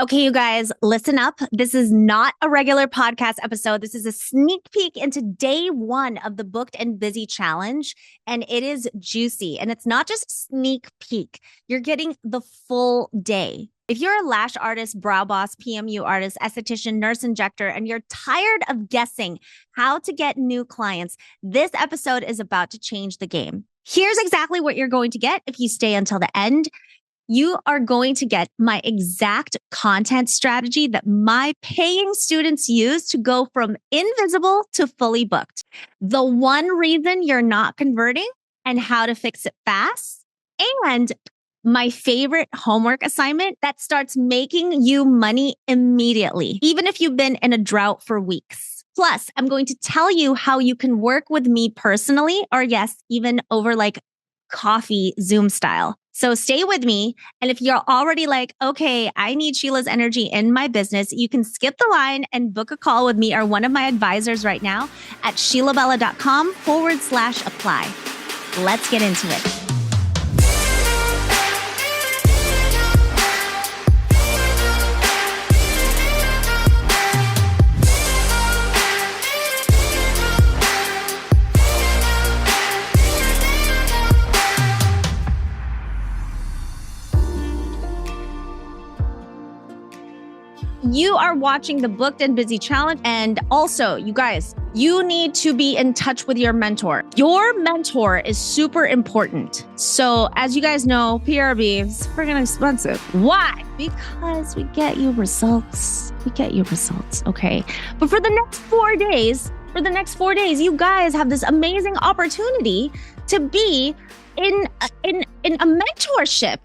Okay, you guys, listen up. This is not a regular podcast episode. This is a sneak peek into day one of the Booked and Busy Challenge. And it is juicy. And it's not just a sneak peek, you're getting the full day. If you're a lash artist, brow boss, PMU artist, esthetician, nurse injector, and you're tired of guessing how to get new clients, this episode is about to change the game. Here's exactly what you're going to get if you stay until the end. You are going to get my exact content strategy that my paying students use to go from invisible to fully booked. The one reason you're not converting and how to fix it fast. And my favorite homework assignment that starts making you money immediately, even if you've been in a drought for weeks. Plus, I'm going to tell you how you can work with me personally, or yes, even over like coffee Zoom style. So stay with me. And if you're already like, okay, I need Sheila's energy in my business, you can skip the line and book a call with me or one of my advisors right now at sheilabella.com/apply. Let's get into it. You are watching the Booked and Busy Challenge. And also, you guys, you need to be in touch with your mentor. Your mentor is super important. So as you guys know, PRB is freaking expensive. Why? Because we get you results. Okay. But for the next 4 days, you guys have this amazing opportunity to be in a mentorship.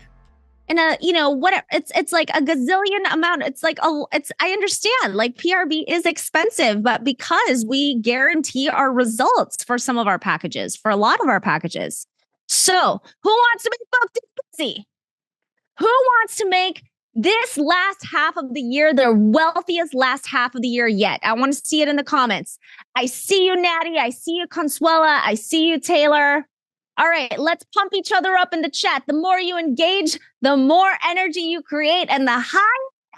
Whatever. It's like a gazillion amount. I understand like PRB is expensive, but because we guarantee our results for some of our packages, for a lot of our packages. So who wants to be booked and busy? Who wants to make this last half of the year the wealthiest last half of the year yet? I want to see it in the comments. I see you, Natty. I see you, Consuela. I see you, Taylor. All right, let's pump each other up in the chat. The more you engage, the more energy you create, and the higher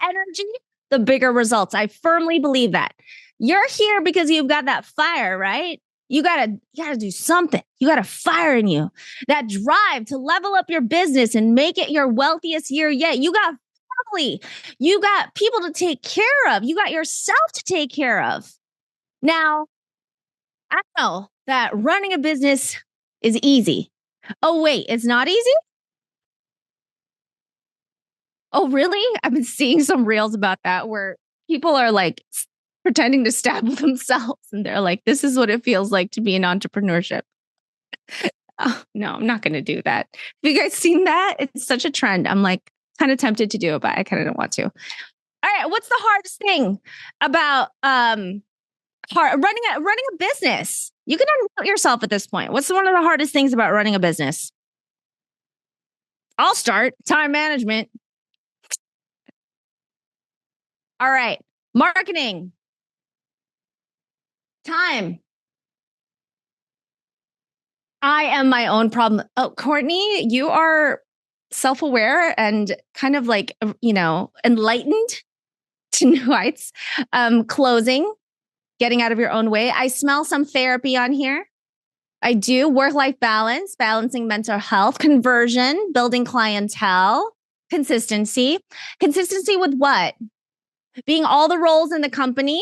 energy, the bigger results. I firmly believe that. You're here because you've got that fire, right? You gotta do something. You got a fire in you. That drive to level up your business and make it your wealthiest year yet. You got family. You got people to take care of. You got yourself to take care of. Now, I know that running a business is easy. Oh, wait, it's not easy? Oh, really? I've been seeing some reels about that where people are like pretending to stab themselves and they're like, this is what it feels like to be in entrepreneurship. Oh, no, I'm not going to do that. Have you guys seen that? It's such a trend. I'm like kind of tempted to do it, but I kind of don't want to. All right, what's the hardest thing about running a business? You can unmute yourself at this point. What's one of the hardest things about running a business? I'll start. Time management. All right. Marketing. Time. I am my own problem. Oh, Courtney, you are self-aware and kind of like, enlightened to new heights. Closing. Getting out of your own way. I smell some therapy on here. I do work-life balance, balancing mental health, conversion, building clientele, consistency. Consistency with what? Being all the roles in the company,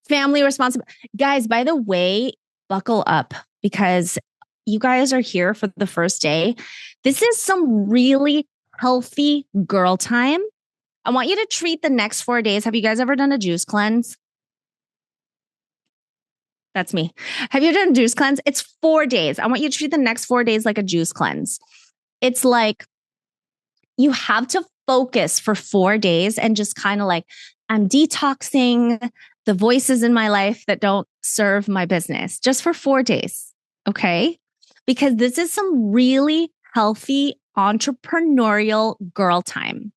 family responsibility. Guys, by the way, buckle up because you guys are here for the first day. This is some really healthy girl time. I want you to treat the next 4 days. Have you guys ever done a juice cleanse? That's me. Have you done a juice cleanse? It's 4 days. I want you to treat the next 4 days like a juice cleanse. It's like you have to focus for 4 days and just kind of like, I'm detoxing the voices in my life that don't serve my business just for 4 days. Okay. Because this is some really healthy entrepreneurial girl time.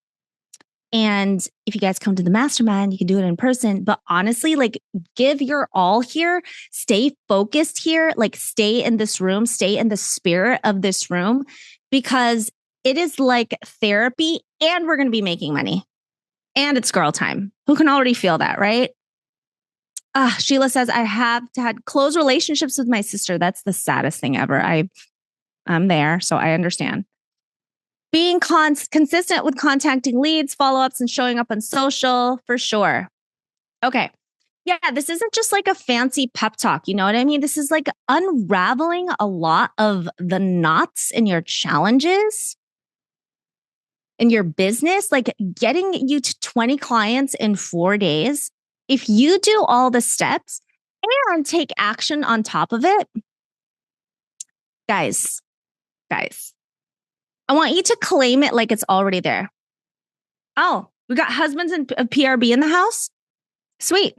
And if you guys come to the mastermind, you can do it in person. But honestly, like give your all here, stay focused here, like stay in this room, stay in the spirit of this room, because it is like therapy and we're going to be making money. And it's girl time. Who can already feel that, right? Sheila says, I have had close relationships with my sister. That's the saddest thing ever. I'm there, so I understand. Being consistent with contacting leads, follow-ups, and showing up on social, for sure. Okay. Yeah, this isn't just like a fancy pep talk. You know what I mean? This is like unraveling a lot of the knots in your challenges in your business, like getting you to 20 clients in 4 days. If you do all the steps and take action on top of it, guys, I want you to claim it like it's already there. Oh, we got husbands and PRB in the house? Sweet.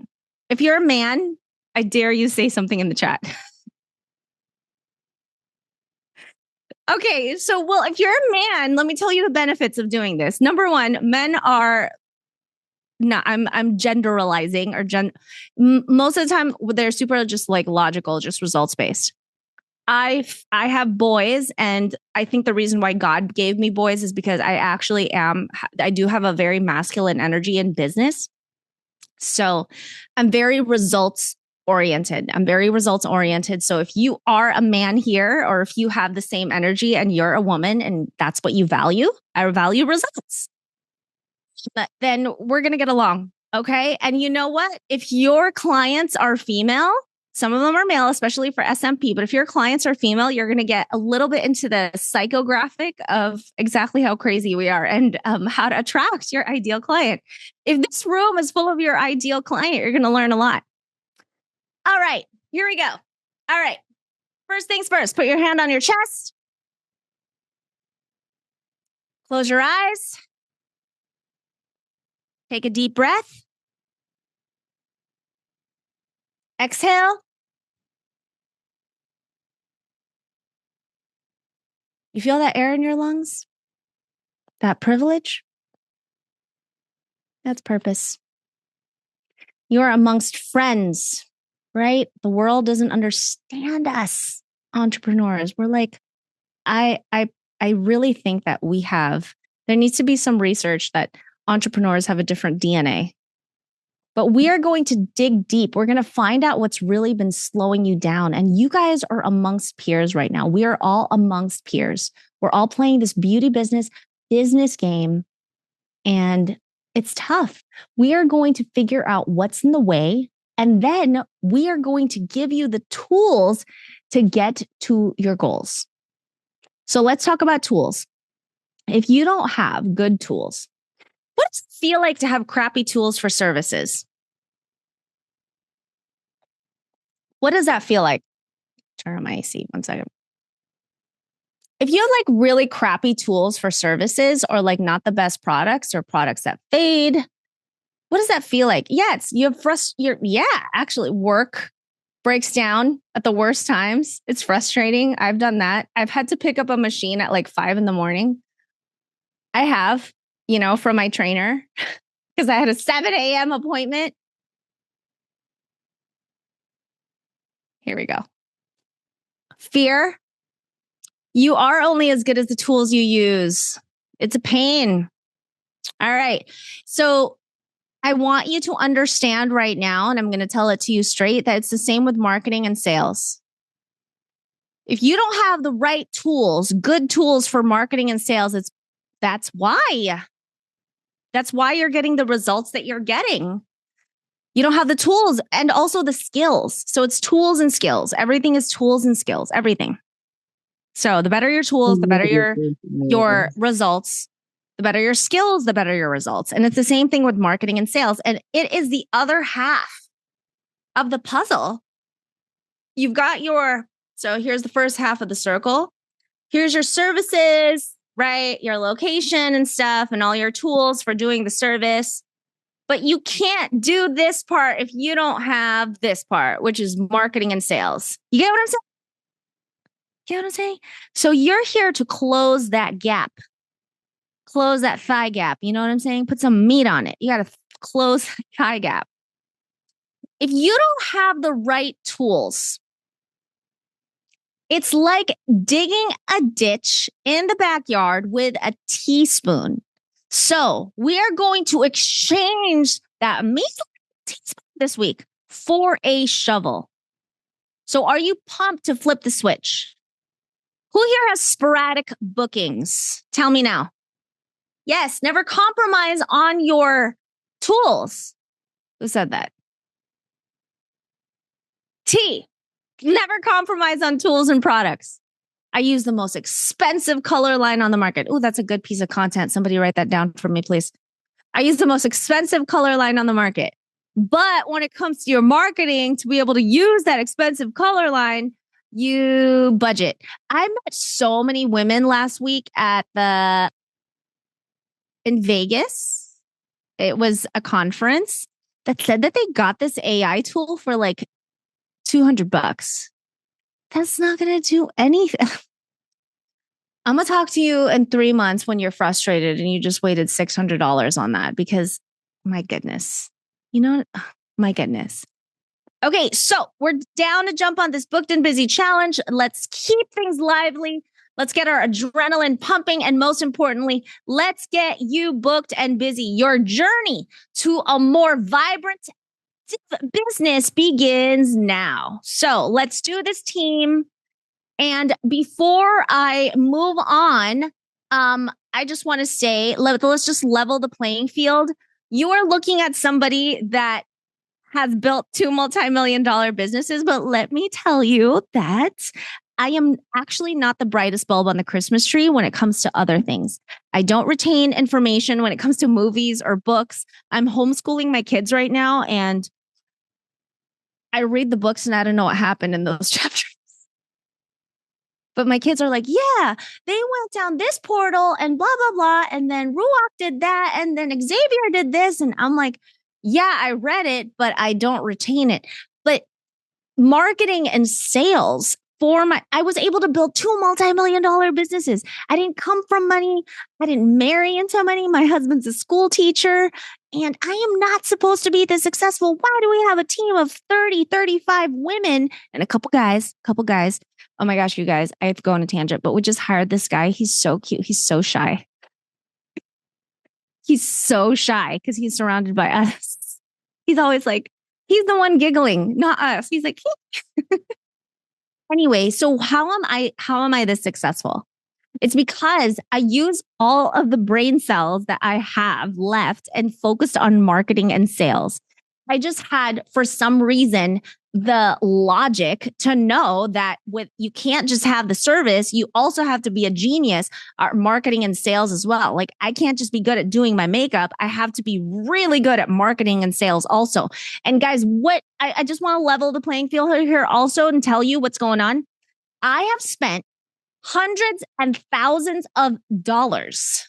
If you're a man, I dare you say something in the chat. Okay, so if you're a man, let me tell you the benefits of doing this. Number one, men are no, I'm generalizing most of the time they're super just like logical, just results based. I have boys, and I think the reason why God gave me boys is because I do have a very masculine energy in business. So I'm very results oriented. So if you are a man here, or if you have the same energy and you're a woman and that's what you value, I value results, then we're going to get along. Okay. And you know what? If your clients are female, some of them are male, especially for SMP. But if your clients are female, you're going to get a little bit into the psychographic of exactly how crazy we are and how to attract your ideal client. If this room is full of your ideal client, you're going to learn a lot. All right, here we go. All right. First things first, put your hand on your chest. Close your eyes. Take a deep breath. Exhale. You feel that air in your lungs? That privilege? That's purpose. You are amongst friends, right? The world doesn't understand us entrepreneurs. We're like, I really think that there needs to be some research that entrepreneurs have a different DNA. But we are going to dig deep. We're going to find out what's really been slowing you down. And you guys are amongst peers right now. We are all amongst peers. We're all playing this beauty business game. And it's tough. We are going to figure out what's in the way. And then we are going to give you the tools to get to your goals. So let's talk about tools. If you don't have good tools, what does it feel like to have crappy tools for services? What does that feel like? Turn on my AC 1 second. If you have like really crappy tools for services, or like not the best products, or products that fade, what does that feel like? Yeah, actually work breaks down at the worst times. It's frustrating. I've done that. I've had to pick up a machine at like 5 a.m. I have, from my trainer, because I had a 7 a.m. appointment. Here we go. Fear. You are only as good as the tools you use. It's a pain. All right. So I want you to understand right now, and I'm going to tell it to you straight, that it's the same with marketing and sales. If you don't have the right tools, good tools for marketing and sales, that's why. That's why you're getting the results that you're getting. You don't have the tools and also the skills. So it's tools and skills. Everything is tools and skills, everything. So the better your tools, the better your results. The better your skills, the better your results. And it's the same thing with marketing and sales. And it is the other half of the puzzle. You've got so here's the first half of the circle. Here's your services, right? Your location and stuff, and all your tools for doing the service. But you can't do this part if you don't have this part, which is marketing and sales. You get what I'm saying? So you're here to close that gap. Close that thigh gap. You know what I'm saying? Put some meat on it. You got to close the thigh gap. If you don't have the right tools, it's like digging a ditch in the backyard with a teaspoon. So we are going to exchange that measly teaspoon this week for a shovel. So are you pumped to flip the switch? Who here has sporadic bookings? Tell me now. Yes, never compromise on your tools. Who said that? T, never compromise on tools and products. I use the most expensive color line on the market. Oh, that's a good piece of content. Somebody write that down for me, please. I use the most expensive color line on the market. But when it comes to your marketing, to be able to use that expensive color line, you budget. I met so many women last week in Vegas. It was a conference that said that they got this AI tool for like $200. That's not going to do anything. I'm going to talk to you in 3 months when you're frustrated and you just waited $600 on that because my goodness, my goodness. Okay, so we're down to jump on this booked and busy challenge. Let's keep things lively. Let's get our adrenaline pumping. And most importantly, let's get you booked and busy. Your journey to a more vibrant business begins now. So let's do this, team. And before I move on, I just want to say, let's just level the playing field. You are looking at somebody that has built 2 multi-million-dollar businesses, but let me tell you that I am actually not the brightest bulb on the Christmas tree when it comes to other things. I don't retain information when it comes to movies or books. I'm homeschooling my kids right now, and I read the books and I don't know what happened in those chapters. But my kids are like, yeah, they went down this portal and blah, blah, blah. And then Ruach did that. And then Xavier did this. And I'm like, yeah, I read it, but I don't retain it. But marketing and sales I was able to build 2 multi-million-dollar businesses. I didn't come from money. I didn't marry into money. My husband's a school teacher and I am not supposed to be this successful. Why do we have a team of 30, 35 women and a couple guys? Oh my gosh, you guys, I have to go on a tangent, but we just hired this guy. He's so cute. He's so shy. He's so shy because he's surrounded by us. He's always like, he's the one giggling, not us. He's like, anyway, so how am I this successful? It's because I use all of the brain cells that I have left and focused on marketing and sales. I just had, for some reason, the logic to know that you can't just have the service, you also have to be a genius at marketing and sales as well. Like I can't just be good at doing my makeup. I have to be really good at marketing and sales also. And guys, I just want to level the playing field here also and tell you what's going on. I have spent hundreds and thousands of dollars,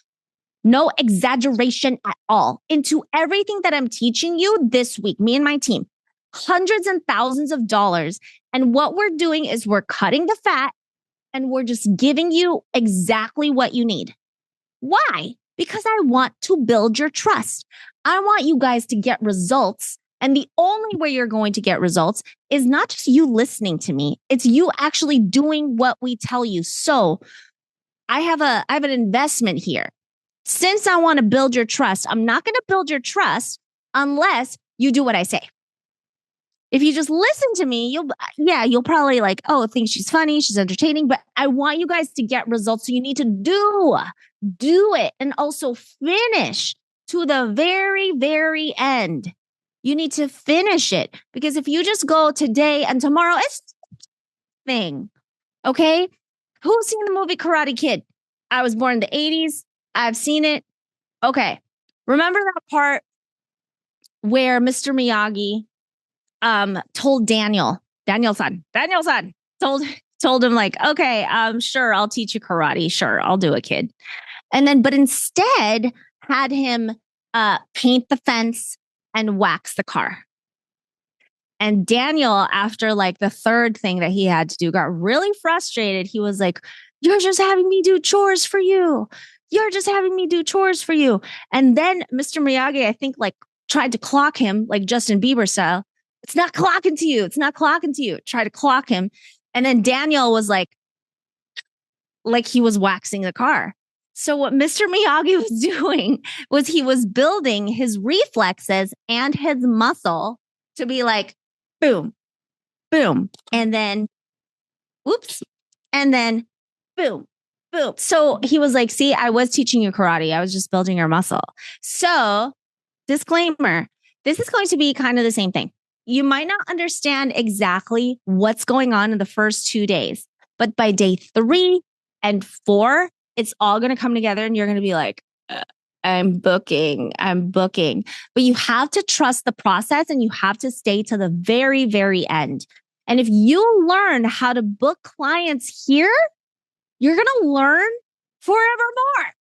no exaggeration at all, into everything that I'm teaching you this week, me and my team. Hundreds and thousands of dollars. And what we're doing is we're cutting the fat and we're just giving you exactly what you need. Why? Because I want to build your trust. I want you guys to get results. And the only way you're going to get results is not just you listening to me. It's you actually doing what we tell you. So I have an investment here. Since I want to build your trust, I'm not going to build your trust unless you do what I say. If you just listen to me, you'll probably think she's funny, she's entertaining, but I want you guys to get results. So you need to do it and also finish to the very, very end. You need to finish it because if you just go today and tomorrow, it's thing. Okay. Who's seen the movie Karate Kid? I was born in the 80s. I've seen it. Okay. Remember that part where Mr. Miyagi told Daniel-san, told him like, okay, sure, I'll teach you karate. Sure, I'll do it, kid. But instead had him paint the fence and wax the car. And Daniel, after like the third thing that he had to do, got really frustrated. He was like, you're just having me do chores for you. You're just having me do chores for you. And then Mr. Miyagi, I think, like tried to clock him like Justin Bieber style. It's not clocking to you. It's not clocking to you. Try to clock him. And then Daniel was like he was waxing the car. So what Mr. Miyagi was doing was he was building his reflexes and his muscle to be like, boom, boom, and then, whoops, and then, boom, boom. So he was like, see, I was teaching you karate. I was just building your muscle. So disclaimer, this is going to be kind of the same thing. You might not understand exactly what's going on in the first 2 days, but by day 3 and 4, it's all going to come together and you're going to be like, I'm booking. But you have to trust the process and you have to stay to the very, very end. And if you learn how to book clients here, you're going to learn forevermore.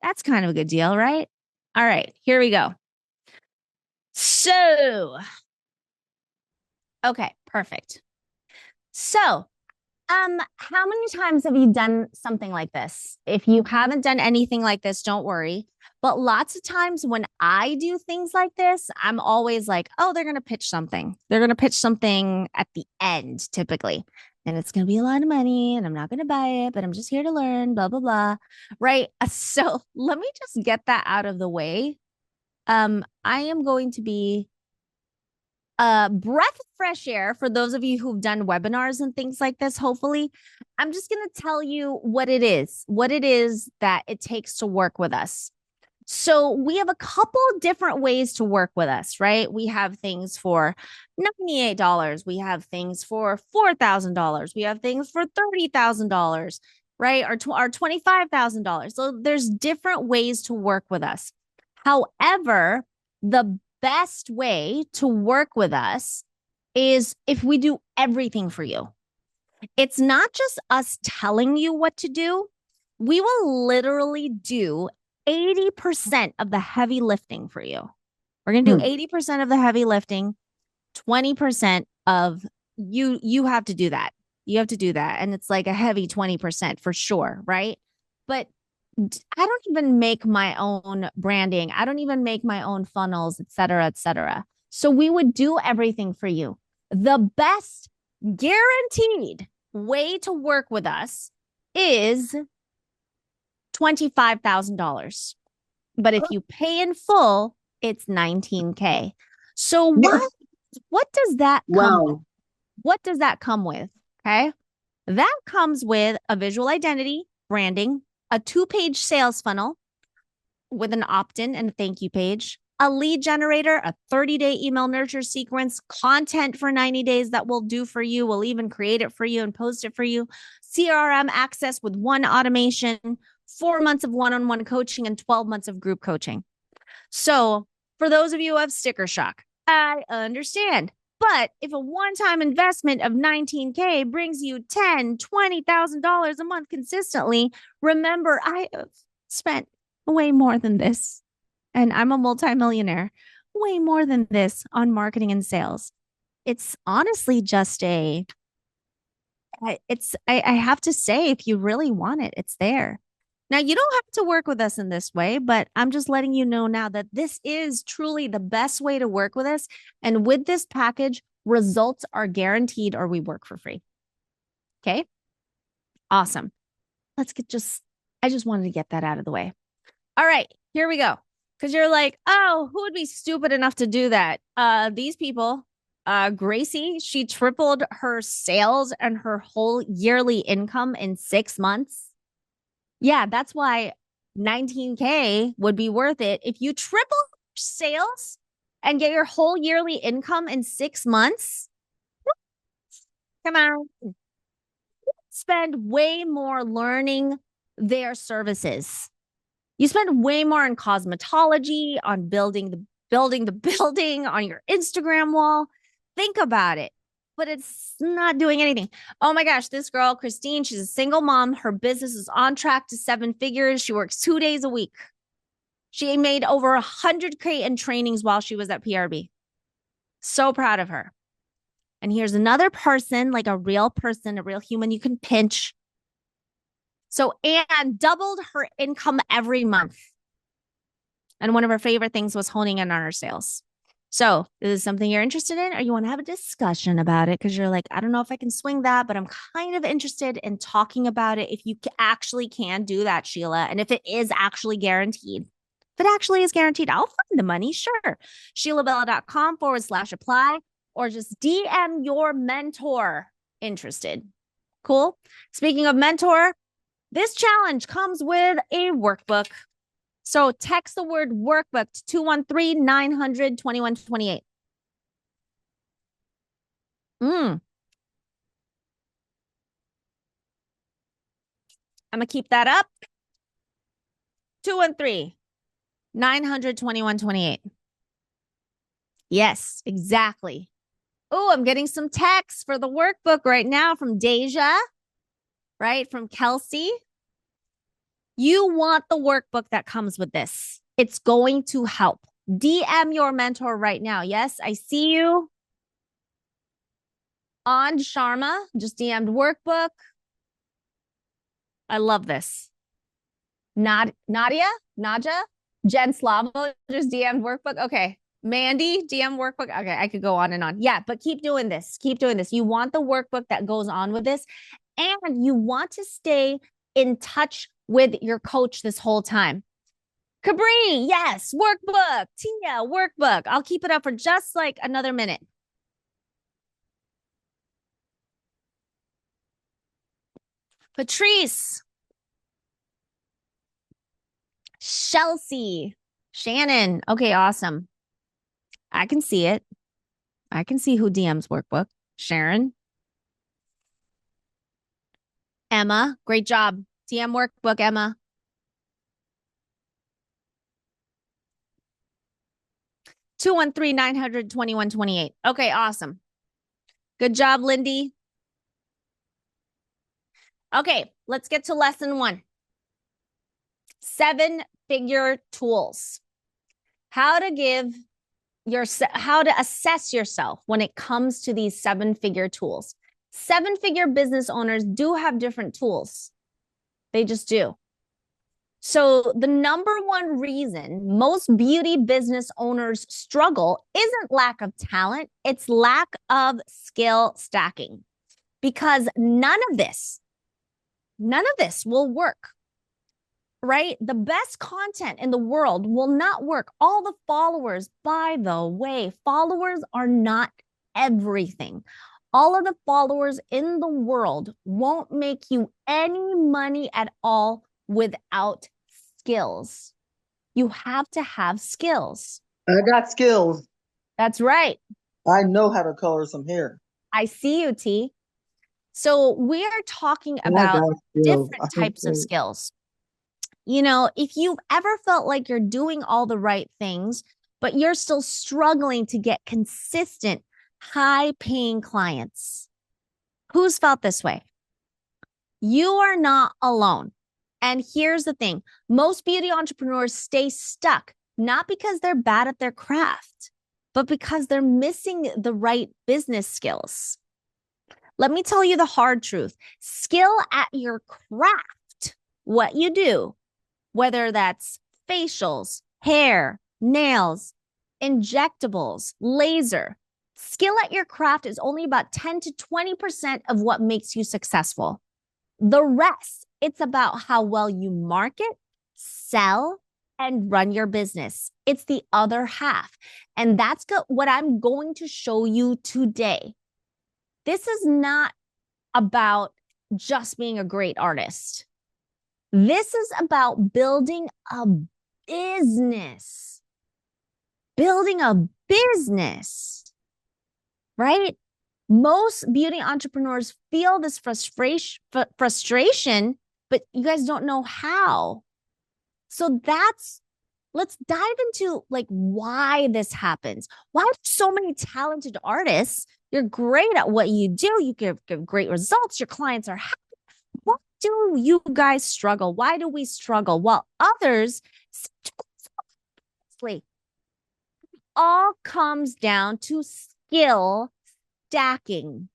That's kind of a good deal, right? All right, here we go. So, okay, perfect. So, how many times have you done something like this? If you haven't done anything like this, don't worry. But lots of times when I do things like this, I'm always like, oh, they're going to pitch something. They're going to pitch something at the end, typically. And it's going to be a lot of money and I'm not going to buy it, but I'm just here to learn, blah, blah, blah. Right. So let me just get that out of the way. I am going to be a breath of fresh air for those of you who've done webinars and things like this. Hopefully, I'm just going to tell you what it is that it takes to work with us. So we have a couple different ways to work with us, right? We have things for $98. We have things for $4,000. We have things for $30,000, right? Or $25,000. So there's different ways to work with us. However, the best way to work with us is if we do everything for you. It's not just us telling you what to do. We will literally do 80% of the heavy lifting for you. We're going to do 80% of the heavy lifting, 20% of you have to do that. You have to do that. And it's like a heavy 20% for sure, right? But I don't even make my own branding. I don't even make my own funnels, et cetera, et cetera. So we would do everything for you. The best guaranteed way to work with us is $25,000. But if you pay in full, it's $19K. So what does that come with? What does that come with? Okay. That comes with a visual identity, branding, a 2-page sales funnel with an opt-in and a thank you page, a lead generator, a 30-day email nurture sequence, content for 90 days that we'll do for you. We'll even create it for you and post it for you. CRM access with 1 automation, 4 months of one-on-one coaching, and 12 months of group coaching. So for those of you who have sticker shock, I understand. But if a one-time investment of $19K brings you $10,000, $20,000 a month consistently, remember, I have spent way more than this. And I'm a multimillionaire, way more than this on marketing and sales. It's honestly just I have to say, if you really want it, it's there. Now, you don't have to work with us in this way, but I'm just letting you know now that this is truly the best way to work with us. And with this package, results are guaranteed or we work for free. Okay. Awesome. I just wanted to get that out of the way. All right, here we go. Because you're like, oh, who would be stupid enough to do that? These people, Gracie, she tripled her sales and her whole yearly income in 6 months. Yeah, that's why $19K would be worth it. If you triple sales and get your whole yearly income in 6 months, come on. Spend way more learning their services. You spend way more on cosmetology, on building the building, on your Instagram wall. Think about it. But it's not doing anything. Oh my gosh, this girl, Christine, she's a single mom. Her business is on track to 7 figures. She works 2 days a week. She made over 100K in trainings while she was at PRB. So proud of her. And here's another person, like a real person, a real human you can pinch. So Anne doubled her income every month. And one of her favorite things was honing in on her sales. So this is something you're interested in, or you want to have a discussion about it because you're like, I don't know if I can swing that, but I'm kind of interested in talking about it. If you actually can do that, Sheila, and if it is actually guaranteed, if it actually is guaranteed, I'll find the money. Sure. SheilaBella.com/apply, or just DM your mentor interested. Cool. Speaking of mentor, this challenge comes with a workbook. So text the word workbook to 213-900-2128. I'm going to keep that up. 213-900-2128. Yes, exactly. Oh, I'm getting some texts for the workbook right now from Deja, right? From Kelsey. You want the workbook that comes with this. It's going to help. DM your mentor right now. Yes, I see you. On Sharma just DM'd workbook. I love this. Nadia, Jen Slavo just DM'd workbook. Okay. Mandy, DM workbook. Okay, I could go on and on. Yeah, but keep doing this. Keep doing this. You want the workbook that goes on with this, and you want to stay in touch with your coach this whole time. Cabri, yes, workbook. Tia, workbook. I'll keep it up for just like another minute. Patrice, Chelsea, Shannon. Okay, awesome. I can see it. I can see who DMs workbook. Sharon. Emma, great job. DM workbook, Emma. Two one three 900-2128. Okay, awesome. Good job, Lindy. Okay, let's get to lesson 1. 7-figure tools. How to assess yourself when it comes to these 7-figure tools. 7-figure business owners do have different tools. They just do. So the number one reason most beauty business owners struggle isn't lack of talent, it's lack of skill stacking. Because none of this will work, right? The best content in the world will not work. All the followers, by the way, followers are not everything. All of the followers in the world won't make you any money at all without skills. You have to have skills. I got skills. That's right. I know how to color some hair. I see you, T. So we are talking about different types of skills. You know, if you've ever felt like you're doing all the right things, but you're still struggling to get consistent, high-paying clients, who's felt this way? You are not alone. And here's the thing. Most beauty entrepreneurs stay stuck, not because they're bad at their craft, but because they're missing the right business skills. Let me tell you the hard truth. Skill at your craft, what you do, whether that's facials, hair, nails, injectables, laser, skill at your craft is only about 10 to 20% of what makes you successful. The rest, it's about how well you market, sell, and run your business. It's the other half. And that's what I'm going to show you today. This is not about just being a great artist. This is about building a business. Building a business, right? Most beauty entrepreneurs feel this frustration, but you guys don't know how. So let's dive into like why this happens. Why are so many talented artists? You're great at what you do. You give great results. Your clients are happy. Why do you guys struggle? Why do we struggle? While others, all comes down to skill stacking.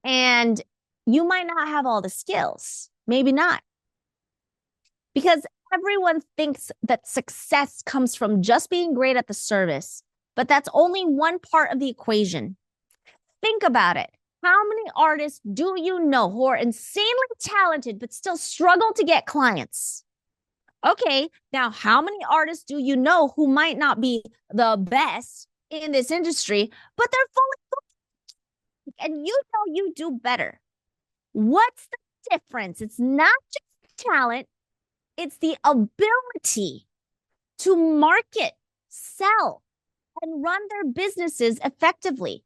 And you might not have all the skills, maybe not. Because everyone thinks that success comes from just being great at the service. but that's only one part of the equation. Think about it. How many artists do you know who are insanely talented but still struggle to get clients? Okay, now how many artists do you know who might not be the best in this industry, but they're fully booked and you know you do better? What's the difference? It's not just talent, it's the ability to market, sell, and run their businesses effectively.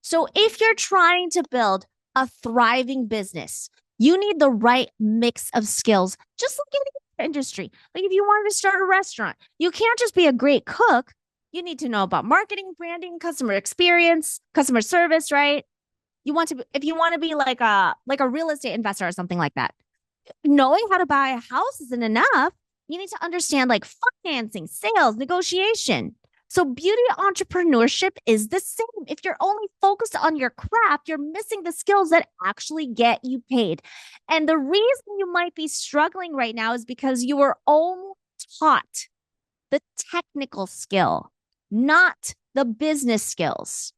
So if you're trying to build a thriving business, you need the right mix of skills, just like in the industry. Like if you wanted to start a restaurant, you can't just be a great cook. You need to know about marketing, branding, customer experience, customer service, right? If you want to be like a real estate investor or something like that, knowing how to buy a house isn't enough. You need to understand like financing, sales, negotiation. So beauty entrepreneurship is the same. If you're only focused on your craft, you're missing the skills that actually get you paid. And the reason you might be struggling right now is because you were only taught the technical skill, not the business skills.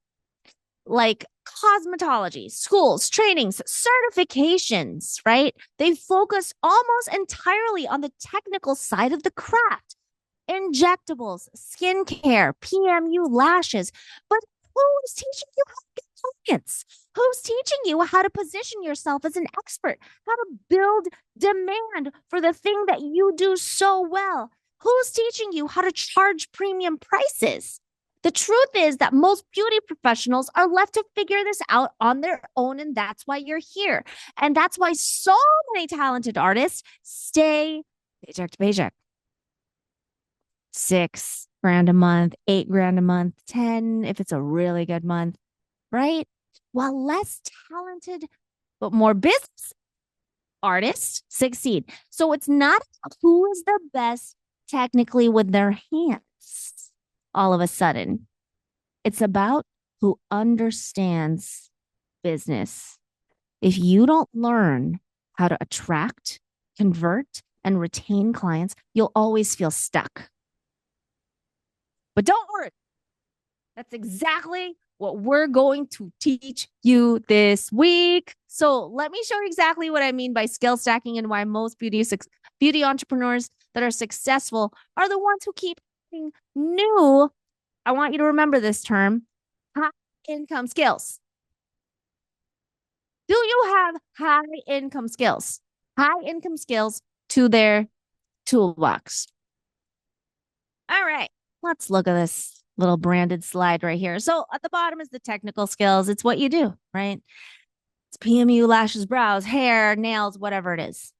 Like cosmetology, schools, trainings, certifications, right? They focus almost entirely on the technical side of the craft. Injectables, skincare, PMU, lashes. But who's teaching you how to get clients? Who's teaching you how to position yourself as an expert, how to build demand for the thing that you do so well? Who's teaching you how to charge premium prices? The truth is that most beauty professionals are left to figure this out on their own, and that's why you're here. And that's why so many talented artists stay paycheck to paycheck. $6,000 a month, $8,000 a month, 10 if it's a really good month, right? While less talented but more business artists succeed. So it's not who is the best technically with their hands all of a sudden. It's about who understands business. If you don't learn how to attract, convert, and retain clients, you'll always feel stuck. But don't worry. That's exactly what we're going to teach you this week. So let me show you exactly what I mean by skill stacking and why most beauty entrepreneurs that are successful are the ones who keep being new. I want you to remember this term, high income skills. Do you have high income skills? High income skills to their toolbox. All right. Let's look at this little branded slide right here. So at the bottom is the technical skills. It's what you do, right? It's PMU, lashes, brows, hair, nails, whatever it is.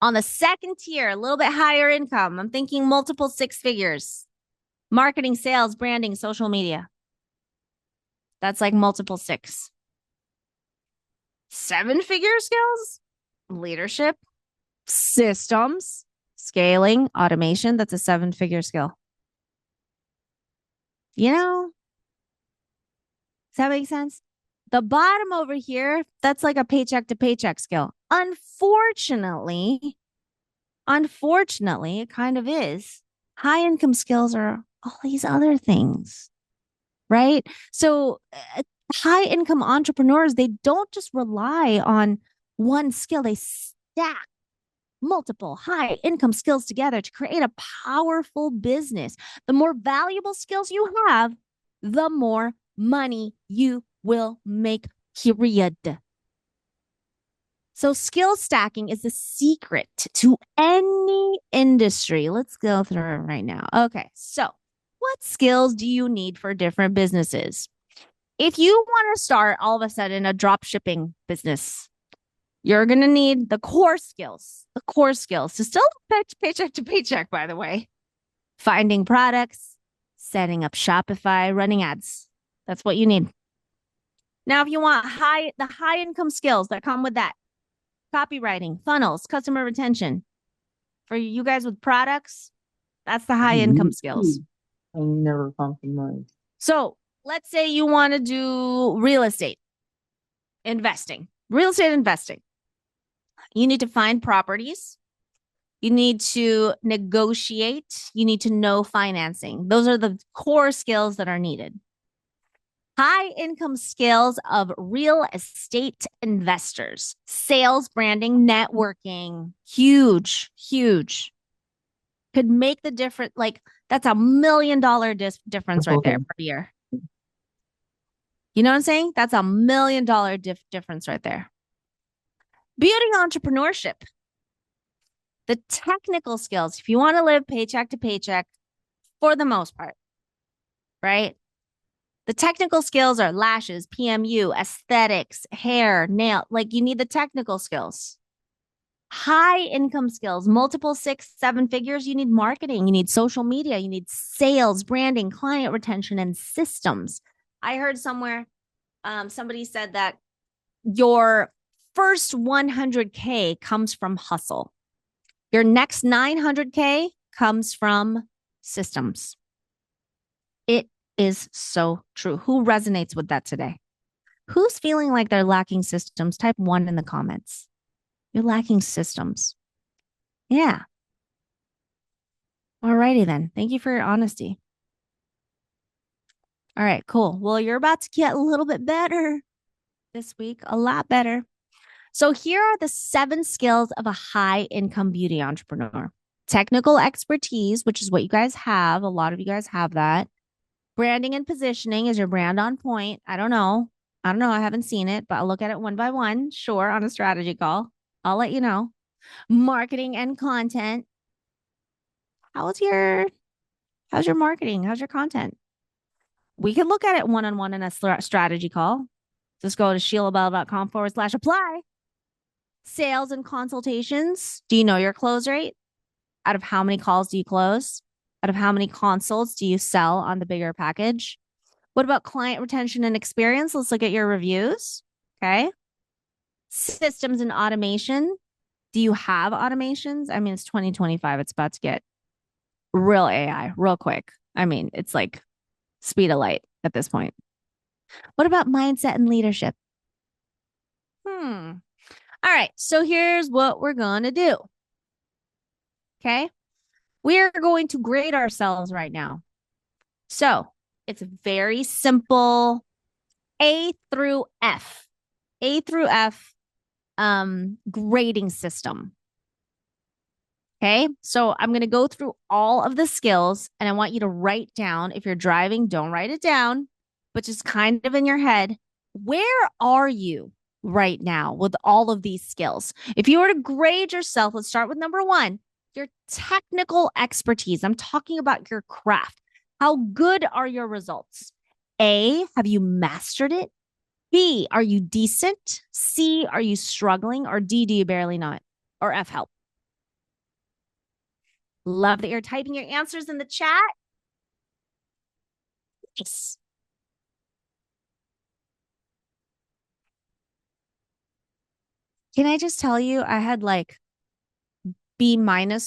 On the second tier, a little bit higher income, I'm thinking multiple six figures. Marketing, sales, branding, social media. That's like multiple six. 7-figure skills, leadership, systems, scaling, automation. That's a 7-figure skill. You know, does that make sense? The bottom over here, that's like a paycheck to paycheck skill. Unfortunately, it kind of is. High income skills are all these other things, right? So high income entrepreneurs, they don't just rely on one skill. They stack multiple high income skills together to create a powerful business. The more valuable skills you have, the more money you will make, period. So skill stacking is the secret to any industry. Let's go through it right now. Okay, so what skills do you need for different businesses? If you want to start all of a sudden a drop shipping business, you're going to need the core skills to still paycheck to paycheck, by the way. Finding products, setting up Shopify, running ads. That's what you need. Now, if you want the high income skills that come with that, copywriting, funnels, customer retention. For you guys with products, that's the high income skills. I never compromise. So let's say you want to do real estate investing. You need to find properties. You need to negotiate. You need to know financing. Those are the core skills that are needed. High income skills of real estate investors, sales, branding, networking. Huge, huge. Could make the difference. Like that's $1 million difference right there per year. You know what I'm saying? That's $1 million difference right there. Beauty entrepreneurship. The technical skills, if you want to live paycheck to paycheck for the most part, right? The technical skills are lashes, PMU, aesthetics, hair, nail. Like you need the technical skills. High income skills, multiple 6, 7 figures. You need marketing, you need social media, you need sales, branding, client retention, and systems. I heard somewhere somebody said that your first 100K comes from hustle. Your next 900K comes from systems. It is so true. Who resonates with that today? Who's feeling like they're lacking systems? Type 1 in the comments. You're lacking systems. Yeah. Alrighty then. Thank you for your honesty. All right, cool. Well, you're about to get a little bit better this week, a lot better. So here are the 7 skills of a high income beauty entrepreneur. Technical expertise, which is what you guys have. A lot of you guys have that. Branding and positioning. Is your brand on point? I don't know. I haven't seen it, but I'll look at it one by one. Sure, on a strategy call. I'll let you know. Marketing and content. How's your marketing? How's your content? We can look at it one-on-one in a strategy call. Just go to sheilabell.com/apply. Sales and consultations. Do you know your close rate? Out of how many calls do you close? Out of how many consults do you sell on the bigger package? What about client retention and experience? Let's look at your reviews. Okay. Systems and automation. Do you have automations? I mean, it's 2025. It's about to get real AI real quick. I mean, it's like speed of light at this point. What about mindset and leadership? All right. So here's what we're going to do. Okay. We are going to grade ourselves right now. So it's very simple. A through F grading system. Okay. So I'm going to go through all of the skills and I want you to write down. If you're driving, don't write it down, but just kind of in your head, where are you right now with all of these skills? If you were to grade yourself, let's start with number 1, your technical expertise. I'm talking about your craft. How good are your results? A, have you mastered it? B, are you decent? C, are you struggling? Or D, do you barely know it? Or F, help. Love that you're typing your answers in the chat. Nice. Can I just tell you, I had like B-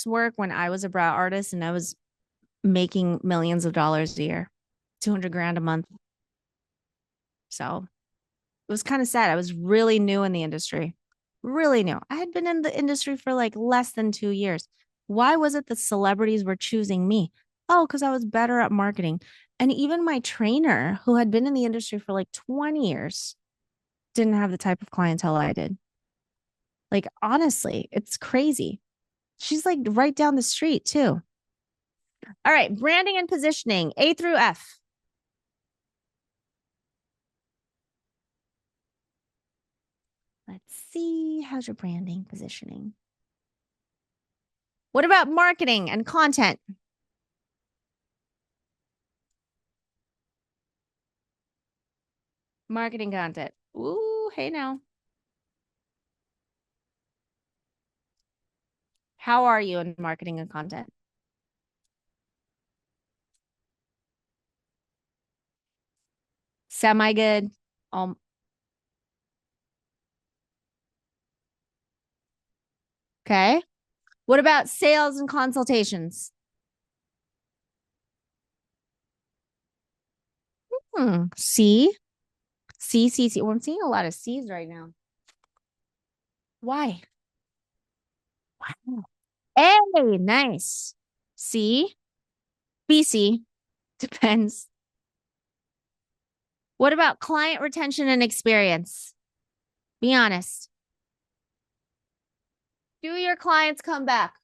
work when I was a brow artist and I was making millions of dollars a year, 200 grand a month. So it was kind of sad. I was really new in the industry, really new. I had been in the industry for like less than 2 years. Why was it that celebrities were choosing me? Oh, because I was better at marketing. And even my trainer, who had been in the industry for like 20 years, didn't have the type of clientele I did. Like, honestly, it's crazy. She's like right down the street, too. All right, branding and positioning, A through F. Let's see. How's your branding, positioning? What about marketing and content? Marketing content. Ooh, hey now. How are you in marketing and content? Semi good. Okay. What about sales and consultations? C. C, C, C. Well, I'm seeing a lot of C's right now. Why? Wow. A, nice. C, BC, depends. What about client retention and experience? Be honest. Do your clients come back?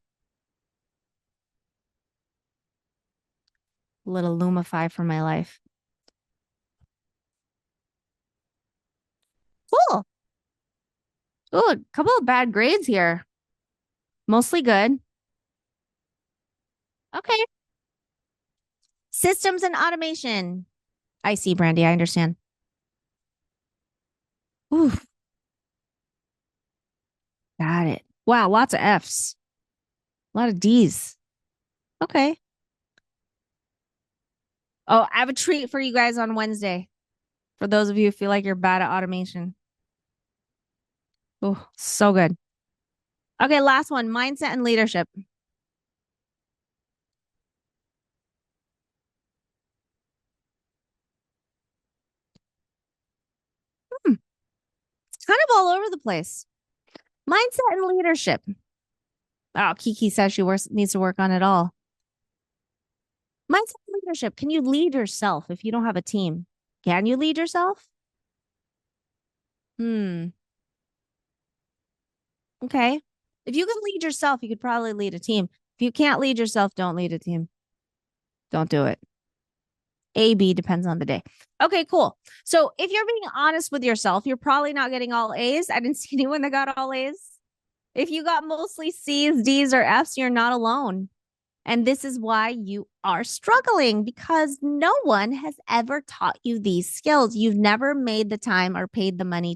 Little Lumify for my life. Cool. Oh, a couple of bad grades here. Mostly good. Okay. Systems and automation. I see, Brandy. I understand. Ooh, got it. Wow, lots of Fs. A lot of Ds. Okay. Oh, I have a treat for you guys on Wednesday. For those of you who feel like you're bad at automation. Oh, so good. Okay, last one, mindset and leadership. Hmm, it's kind of all over the place. Mindset and leadership. Oh, Kiki says needs to work on it all. Mindset and leadership. Can you lead yourself if you don't have a team? Can you lead yourself? Hmm. Okay. If you can lead yourself, you could probably lead a team. If you can't lead yourself, don't lead a team. Don't do it. A, B depends on the day. Okay, cool. So if you're being honest with yourself, you're probably not getting all A's. I didn't see anyone that got all A's. If you got mostly C's, D's, or F's, you're not alone. And this is why you are struggling because no one has ever taught you these skills. You've never made the time or paid the money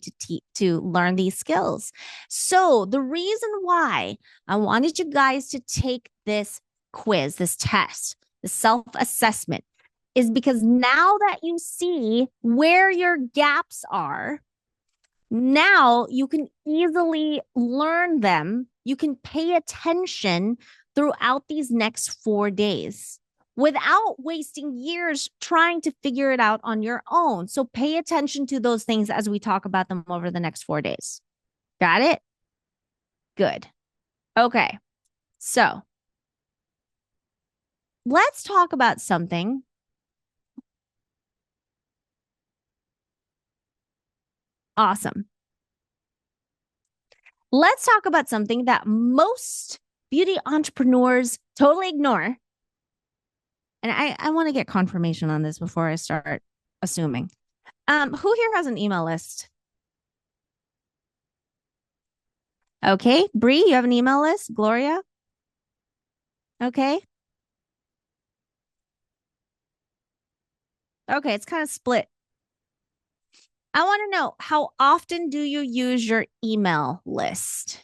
to learn these skills. So the reason why I wanted you guys to take this quiz, this test, the self-assessment is because now that you see where your gaps are, now you can easily learn them. You can pay attention throughout these next 4 days without wasting years trying to figure it out on your own. So pay attention to those things as we talk about them over the next 4 days. Got it? Good. Okay. So let's talk about something. Awesome. Let's talk about something that most beauty entrepreneurs totally ignore. And I want to get confirmation on this before I start assuming. Who here has an email list? Okay. Bree, you have an email list? Gloria? Okay. Okay, it's kind of split. I want to know, how often do you use your email list?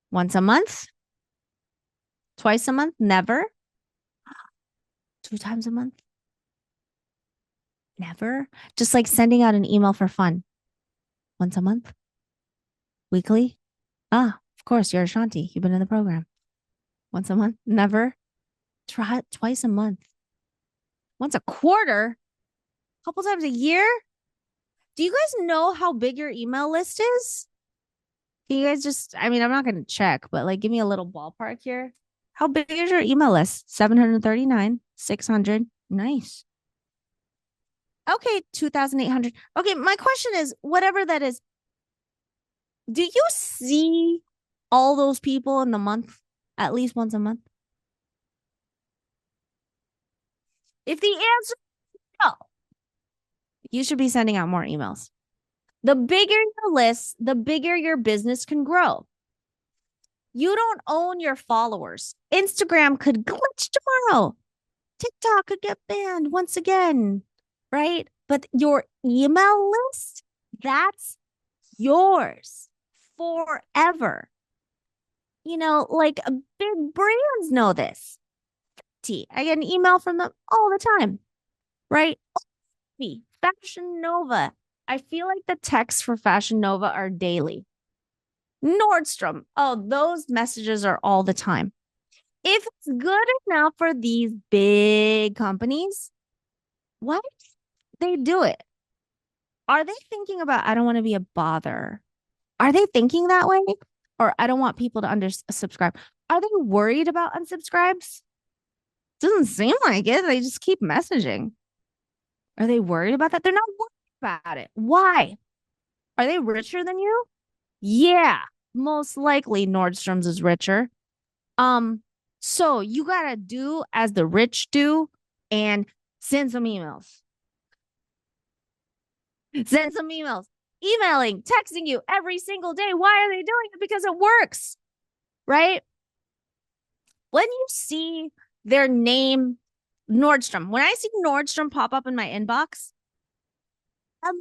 Once a month? Twice a month? Never? 2 times a month? Never? Just like sending out an email for fun. Once a month? Weekly? Ah, of course, you're Ashanti. You've been in the program. Once a month? Never? Try it twice a month. Once a quarter? A couple times a year? Do you guys know how big your email list is? Can you guys just, I mean, I'm not going to check, but like give me a little ballpark here. How big is your email list? 739, 600. Nice. Okay, 2,800. Okay, my question is, whatever that is, do you see all those people in the month, at least once a month? If the answer is no, you should be sending out more emails. The bigger your list, the bigger your business can grow. You don't own your followers. Instagram could glitch tomorrow. TikTok could get banned once again, right? But your email list, that's yours forever. You know, like big brands know this. I get an email from them all the time, right? Fashion Nova. I feel like the texts for Fashion Nova are daily. Nordstrom. Oh, those messages are all the time. If it's good enough for these big companies, why they do it? Are they thinking about, I don't want to be a bother? Are they thinking that way? Or I don't want people to unsubscribe. Are they worried about unsubscribes? Doesn't seem like it. They just keep messaging. Are they worried about that? They're not worried about it. Why? Are they richer than you? Yeah, most likely Nordstrom's is richer. So you gotta do as the rich do and send some emails. Send some emails. Emailing, texting you every single day. Why are they doing it? Because it works, right? When you see their name, Nordstrom, when I see Nordstrom pop up in my inbox, I'm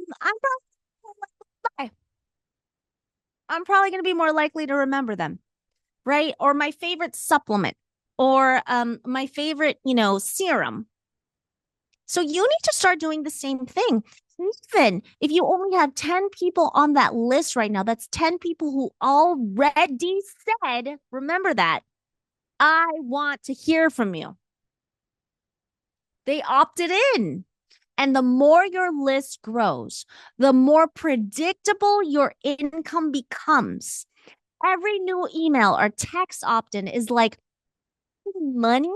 probably going to be more likely to remember them, right? Or my favorite supplement, or my favorite, serum. So you need to start doing the same thing. Even if you only have 10 people on that list right now, that's 10 people who already said, remember that, I want to hear from you. They opted in. And the more your list grows, the more predictable your income becomes. Every new email or text opt-in is like money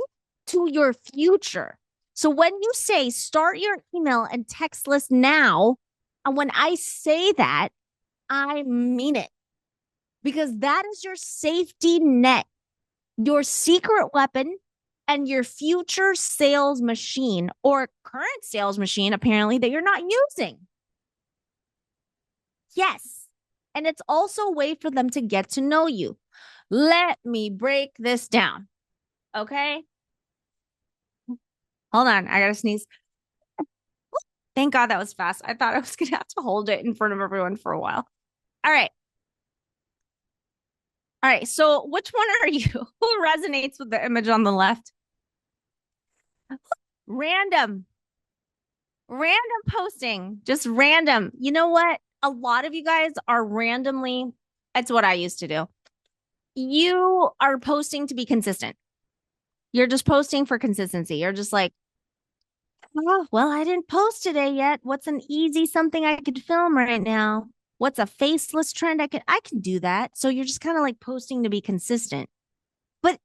to your future. So when you say start your email and text list now, and when I say that, I mean it, because that is your safety net, your secret weapon, and your future sales machine, or current sales machine, apparently, that you're not using. Yes. And it's also a way for them to get to know you. Let me break this down. Okay. Hold on. I got to sneeze. Thank God that was fast. I thought I was going to have to hold it in front of everyone for a while. All right. All right. So which one are you? Who resonates with the image on the left? Random posting, just random. You know what? A lot of you guys are randomly, it's what I used to do. You are posting to be consistent. You're just posting for consistency. You're just like, oh, well, I didn't post today yet. What's an easy something I could film right now? What's a faceless trend I can do that. So you're just kind of like posting to be consistent. But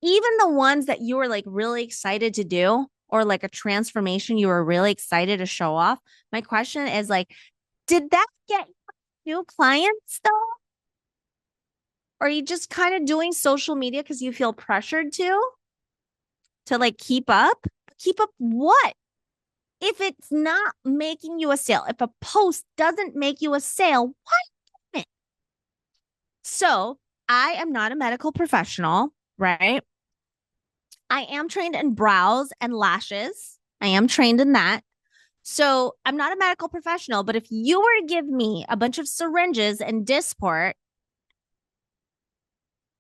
even the ones that you were like really excited to do, or like a transformation you were really excited to show off, my question is like, did that get new clients though? Or are you just kind of doing social media because you feel pressured to like keep up? Keep up what? If it's not making you a sale, if a post doesn't make you a sale, why? So I am not a medical professional, right? I am trained in brows and lashes. I am trained in that. So I'm not a medical professional, but if you were to give me a bunch of syringes and Dysport,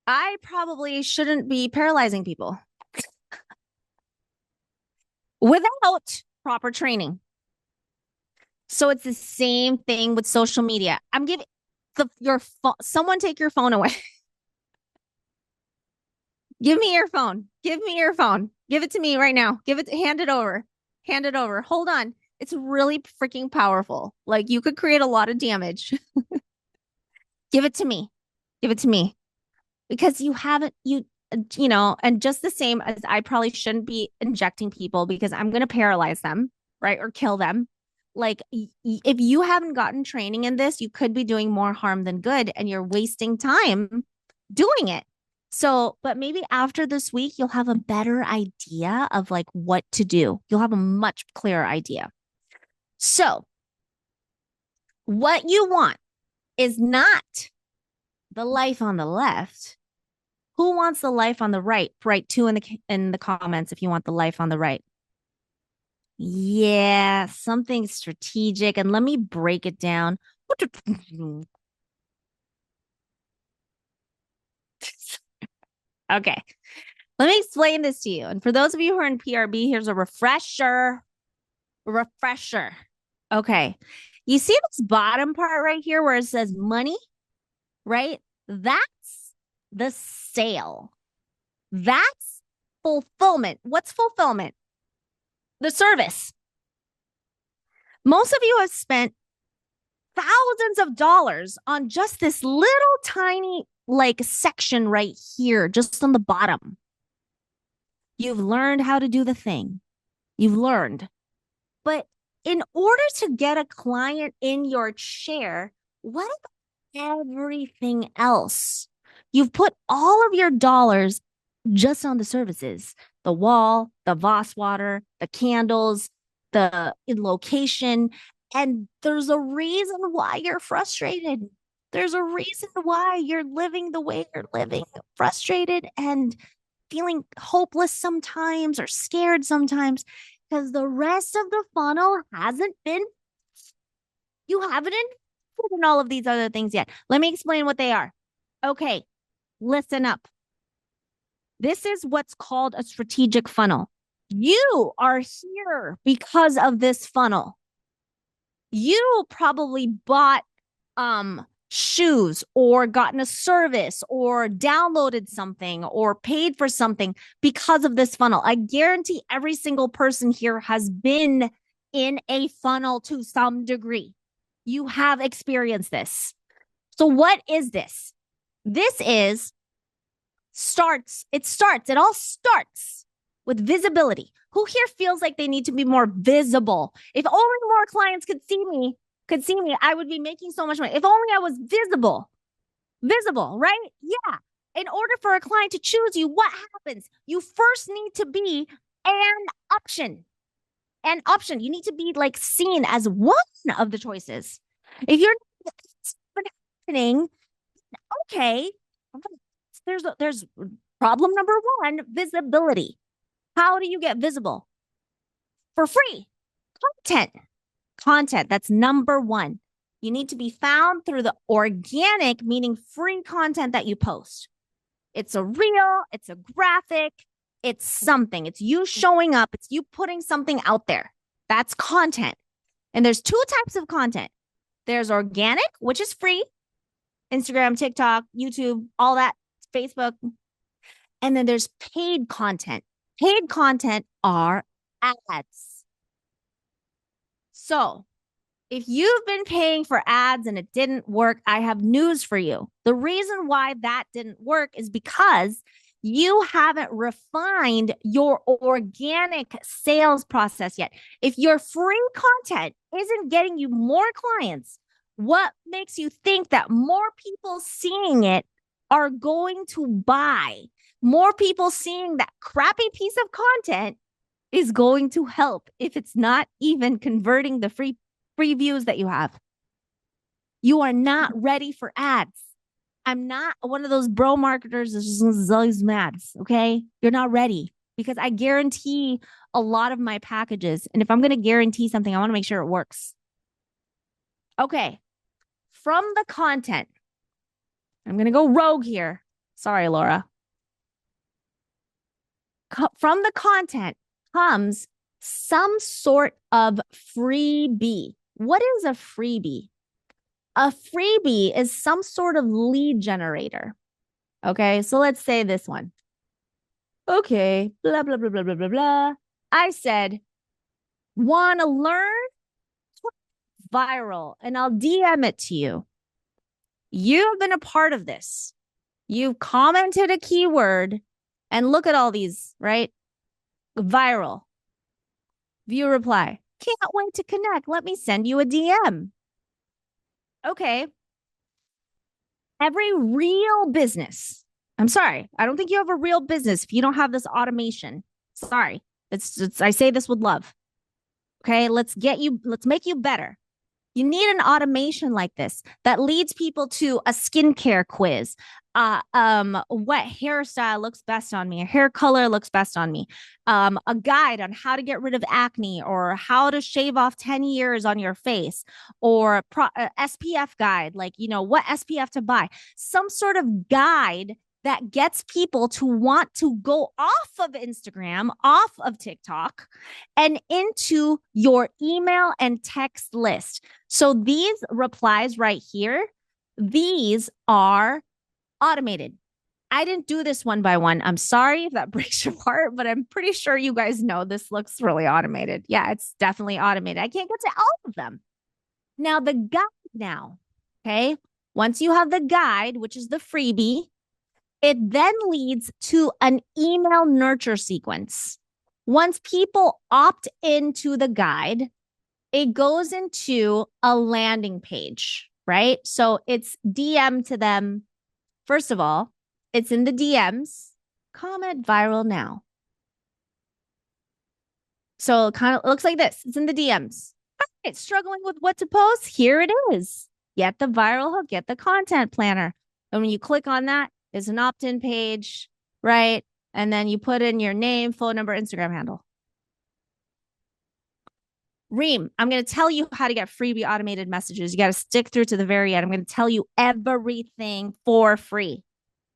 I probably shouldn't be paralyzing people without proper training. So it's the same thing with social media. I'm giving someone take your phone away. Give me your phone. Give me your phone. Give it to me right now. Hand it over. Hand it over. Hold on. It's really freaking powerful. Like you could create a lot of damage. Give it to me. Give it to me. Because and just the same as I probably shouldn't be injecting people because I'm going to paralyze them, right? Or kill them. Like if you haven't gotten training in this, you could be doing more harm than good and you're wasting time doing it. So, but maybe after this week, you'll have a better idea of like what to do. You'll have a much clearer idea. So what you want is not the life on the left. Who wants the life on the right? Write 2 in the comments if you want the life on the right. Yeah, something strategic. And let me break it down. Okay. Let me explain this to you. And for those of you who are in PRB, here's a refresher. Okay. You see this bottom part right here where it says money, right? That's the sale. That's fulfillment. What's fulfillment? The service. Most of you have spent thousands of dollars on just this little tiny like section right here, just on the bottom. You've learned how to do the thing. You've learned. But in order to get a client in your chair, what about everything else? You've put all of your dollars just on the services, the wall, the Voss water, the candles, the location. And there's a reason why you're frustrated. There's a reason why you're living the way you're living, frustrated and feeling hopeless sometimes or scared sometimes because the rest of the funnel hasn't been, you haven't included all of these other things yet. Let me explain what they are. Okay, listen up. This is what's called a strategic funnel. You are here because of this funnel. You probably bought shoes or gotten a service or downloaded something or paid for something because of this funnel. I guarantee every single person here has been in a funnel to some degree. You have experienced this. So what is this? This is it all starts with visibility. Who here feels like they need to be more visible? If only more clients could see me, I would be making so much money. If only I was visible, right? Yeah. In order for a client to choose you, what happens? You first need to be an option. You need to be like seen as one of the choices. If you're not happening, okay. There's problem number one, visibility. How do you get visible? For free. Content. That's number one. You need to be found through the organic, meaning free content that you post. It's a reel, it's a graphic, it's something. It's you showing up, it's you putting something out there. That's content. And there's two types of content. There's organic, which is free. Instagram, TikTok, YouTube, all that, Facebook. And then there's paid content. Paid content are ads. So if you've been paying for ads and it didn't work, I have news for you. The reason why that didn't work is because you haven't refined your organic sales process yet. If your free content isn't getting you more clients, what makes you think that more people seeing it are going to buy? More people seeing that crappy piece of content is going to help if it's not even converting the free views that you have. You are not ready for ads. I'm not one of those bro marketers that's just always ads, okay? You're not ready because I guarantee a lot of my packages. And if I'm going to guarantee something, I want to make sure it works. Okay. From the content, I'm going to go rogue here. Sorry, Laura. From the content comes some sort of freebie. What is a freebie? A freebie is some sort of lead generator. Okay, so let's say this one. Okay, blah, blah, blah, blah, blah, blah, blah. I said, want to learn? Viral, and I'll DM it to you. You've been a part of this. You've commented a keyword, and look at all these, right? Viral. View reply. Can't wait to connect. Let me send you a DM. Okay. Every real business. I'm sorry. I don't think you have a real business if you don't have this automation. Sorry. I say this with love. Okay. Let's make you better. You need an automation like this that leads people to a skincare quiz. What hairstyle looks best on me? A hair color looks best on me. A guide on how to get rid of acne or how to shave off 10 years on your face, or SPF guide, like, what SPF to buy. Some sort of guide that gets people to want to go off of Instagram, off of TikTok, and into your email and text list. So these replies right here, these are automated. I didn't do this one by one. I'm sorry if that breaks your heart, but I'm pretty sure you guys know this looks really automated. Yeah, it's definitely automated. I can't get to all of them. Now, the guide now, okay? Once you have the guide, which is the freebie, it then leads to an email nurture sequence. Once people opt into the guide, it goes into a landing page, right? So it's DM to them. First of all, it's in the DMs. Comment viral now. So it kind of looks like this. It's in the DMs. All right, struggling with what to post? Here it is. Get the viral hook, get the content planner. And when you click on that, it's an opt-in page, right? And then you put in your name, phone number, Instagram handle. Reem, I'm going to tell you how to get freebie automated messages. You got to stick through to the very end. I'm going to tell you everything for free.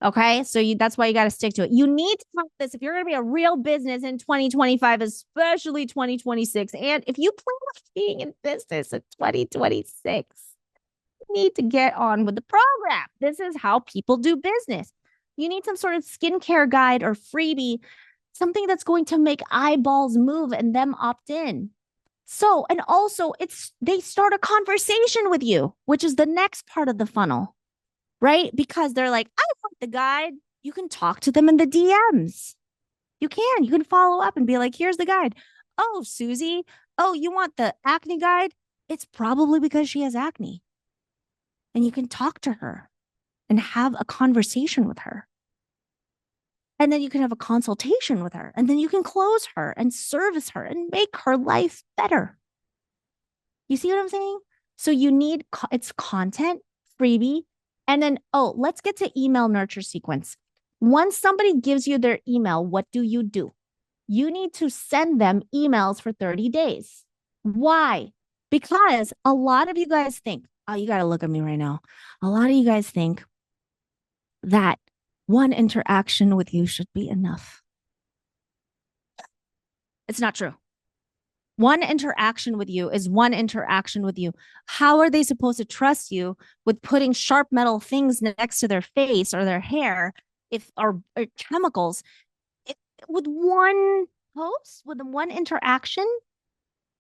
Okay. So that's why you got to stick to it. You need to have this if you're going to be a real business in 2025, especially 2026. And if you plan on being in business in 2026, you need to get on with the program. This is how people do business. You need some sort of skincare guide or freebie, something that's going to make eyeballs move and them opt in. So, and also they start a conversation with you, which is the next part of the funnel, right? Because they're like, I want the guide. You can talk to them in the DMs. You can follow up and be like, here's the guide. Oh, Susie. Oh, you want the acne guide? It's probably because she has acne. And you can talk to her and have a conversation with her. And then you can have a consultation with her. And then you can close her and service her and make her life better. You see what I'm saying? So you need, it's content, freebie. And then, let's get to email nurture sequence. Once somebody gives you their email, what do? You need to send them emails for 30 days. Why? Because a lot of you guys think, you got to look at me right now. A lot of you guys think that one interaction with you should be enough. It's not true. One interaction with you is one interaction with you. How are they supposed to trust you with putting sharp metal things next to their face or their hair or chemicals with one post, with one interaction?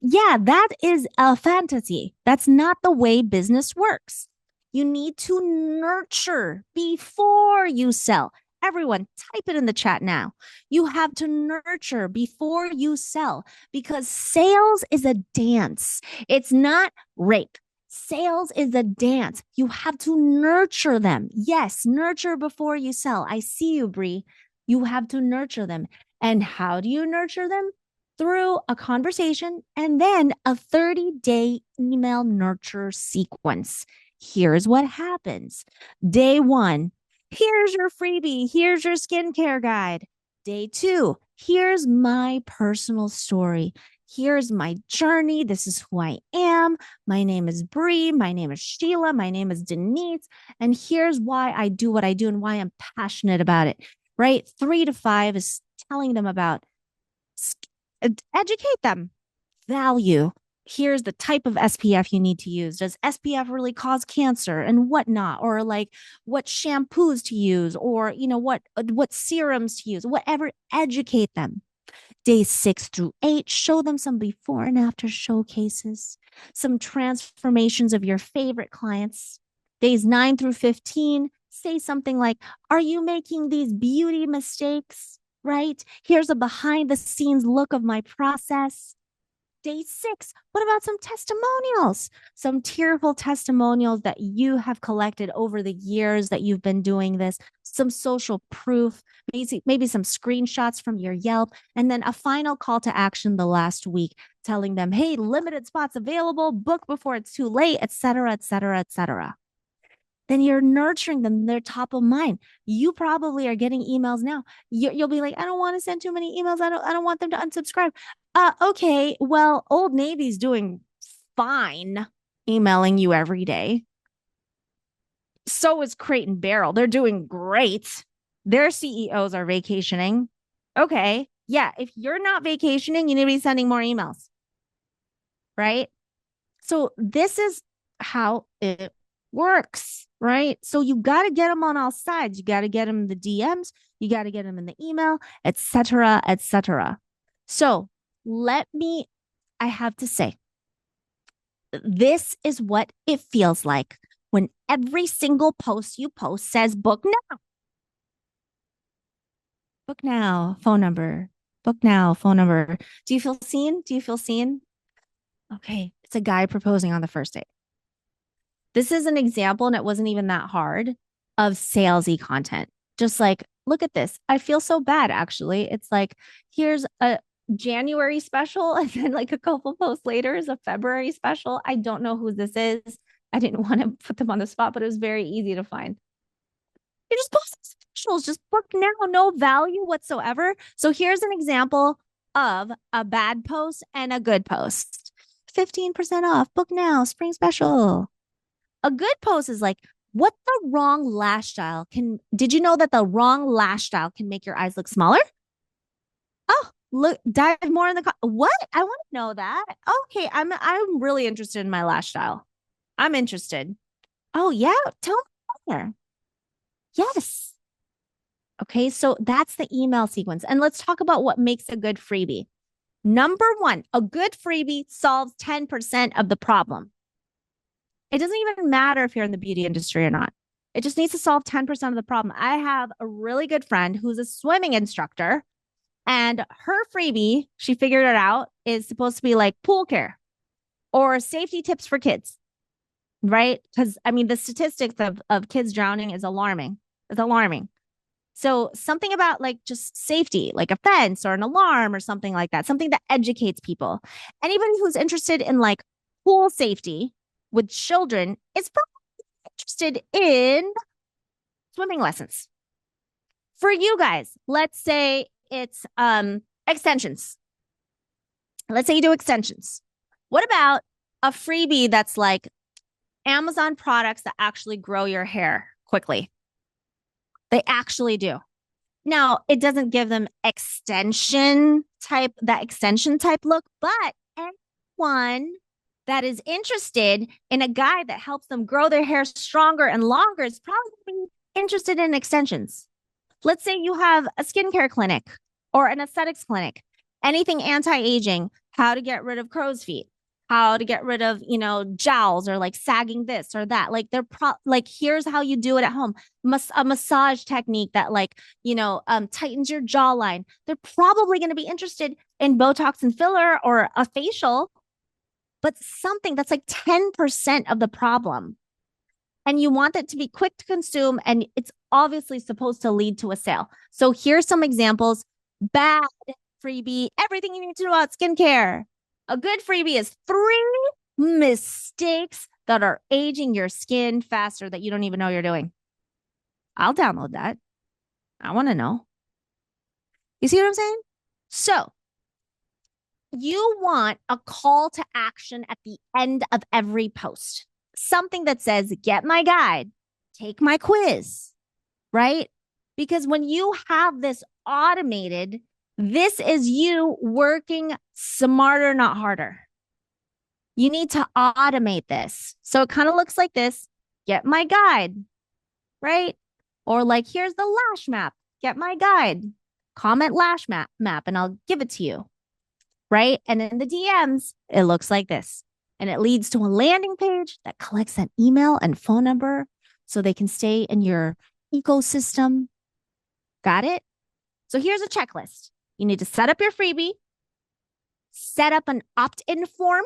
Yeah, that is a fantasy. That's not the way business works. You need to nurture before you sell. Everyone, type it in the chat now. You have to nurture before you sell because sales is a dance. It's not rape. Sales is a dance. You have to nurture them. Yes, nurture before you sell. I see you, Bree. You have to nurture them. And how do you nurture them? Through a conversation and then a 30-day email nurture sequence. Here's what happens. Day 1, here's your freebie. Here's your skincare guide. Day 2, here's my personal story. Here's my journey. This is who I am. My name is Bree. My name is Sheila. My name is Denise. And here's why I do what I do and why I'm passionate about it, right? 3 to 5 is telling them about educate them. Value. Here's the type of SPF you need to use. Does SPF really cause cancer and whatnot? Or like what shampoos to use or, what serums to use, whatever, educate them. Days 6 through 8, show them some before and after showcases, some transformations of your favorite clients. Days 9 through 15, say something like, are you making these beauty mistakes? Right? Here's a behind the scenes look of my process. Day 6, what about some testimonials? Some tearful testimonials that you have collected over the years that you've been doing this, some social proof, maybe some screenshots from your Yelp, and then a final call to action the last week, telling them, hey, limited spots available, book before it's too late, etc., etc., etc. Then you're nurturing them. They're top of mind. You probably are getting emails now. You'll be like, I don't want to send too many emails. I don't want them to unsubscribe. Okay, well, Old Navy's doing fine emailing you every day. So is Crate and Barrel. They're doing great. Their CEOs are vacationing. Okay, yeah, if you're not vacationing, you need to be sending more emails, right? So this is how it works, right? So you got to get them on all sides. You got to get them in the DMs. You got to get them in the email, etc., etc. So I have to say, this is what it feels like when every single post you post says book now. Book now, phone number. Book now, phone number. Do you feel seen? Do you feel seen? Okay. It's a guy proposing on the first date. This is an example, and it wasn't even that hard, of salesy content. Just like, look at this. I feel so bad, actually. It's like, here's a January special, and then like a couple posts later is a February special. I don't know who this is. I didn't want to put them on the spot, but it was very easy to find. You're just posting specials, just book now, no value whatsoever. So here's an example of a bad post and a good post. 15% off, book now, spring special. A good post is like, what the wrong lash style can, did you know that the wrong lash style can make your eyes look smaller? Oh, look, dive more in the, what? I want to know that. Okay, I'm really interested in my lash style. I'm interested. Oh yeah, tell me more. Yes. Okay, so that's the email sequence. And let's talk about what makes a good freebie. Number one, a good freebie solves 10% of the problem. It doesn't even matter if you're in the beauty industry or not. It just needs to solve 10% of the problem. I have a really good friend who's a swimming instructor, and her freebie, she figured it out, is supposed to be like pool care or safety tips for kids, right? Because I mean, the statistics of kids drowning is alarming. It's alarming. So something about like just safety, like a fence or an alarm or something like that, something that educates people. Anybody who's interested in like pool safety with children is probably interested in swimming lessons. For you guys, let's say it's extensions. Let's say you do extensions. What about a freebie that's like Amazon products that actually grow your hair quickly? They actually do. Now, it doesn't give them that extension type look, but anyone that is interested in a guy that helps them grow their hair stronger and longer is probably interested in extensions. Let's say you have a skincare clinic or an aesthetics clinic, anything anti-aging, how to get rid of crow's feet, how to get rid of, jowls or like sagging this or that. Like like, here's how you do it at home. A massage technique that tightens your jawline. They're probably going to be interested in Botox and filler or a facial, but something that's like 10% of the problem. And you want it to be quick to consume, and it's obviously supposed to lead to a sale. So here's some examples. Bad freebie, everything you need to know about skincare. A good freebie is 3 mistakes that are aging your skin faster that you don't even know you're doing. I'll download that. I want to know. You see what I'm saying? So you want a call to action at the end of every post. Something that says, get my guide, take my quiz, right? Because when you have this automated, this is you working smarter, not harder. You need to automate this. So it kind of looks like this. Get my guide, right? Or like, here's the lash map. Get my guide. Comment lash map, and I'll give it to you, right? And in the DMs, it looks like this. And it leads to a landing page that collects an email and phone number so they can stay in your ecosystem. Got it? So here's a checklist. You need to set up your freebie, set up an opt-in form,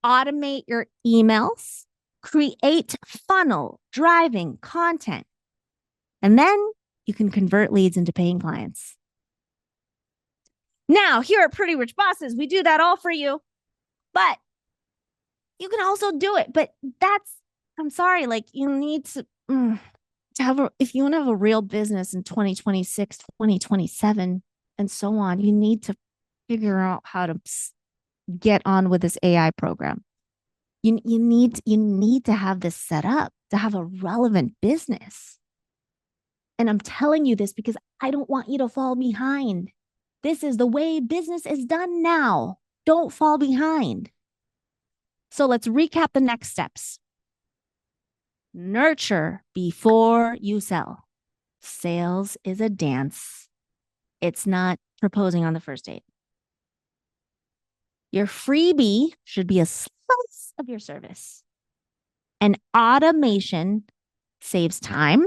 automate your emails, create funnel driving content, and then you can convert leads into paying clients. Now, here at Pretty Rich Bosses, we do that all for you, but you can also do it. But I'm sorry, like you need to have, if you want to have a real business in 2026, 2027, and so on, you need to figure out how to get on with this AI program. You need to have this set up to have a relevant business. And I'm telling you this because I don't want you to fall behind. This is the way business is done now. Don't fall behind. So let's recap the next steps. Nurture before you sell. Sales is a dance. It's not proposing on the first date. Your freebie should be a slice of your service. And automation saves time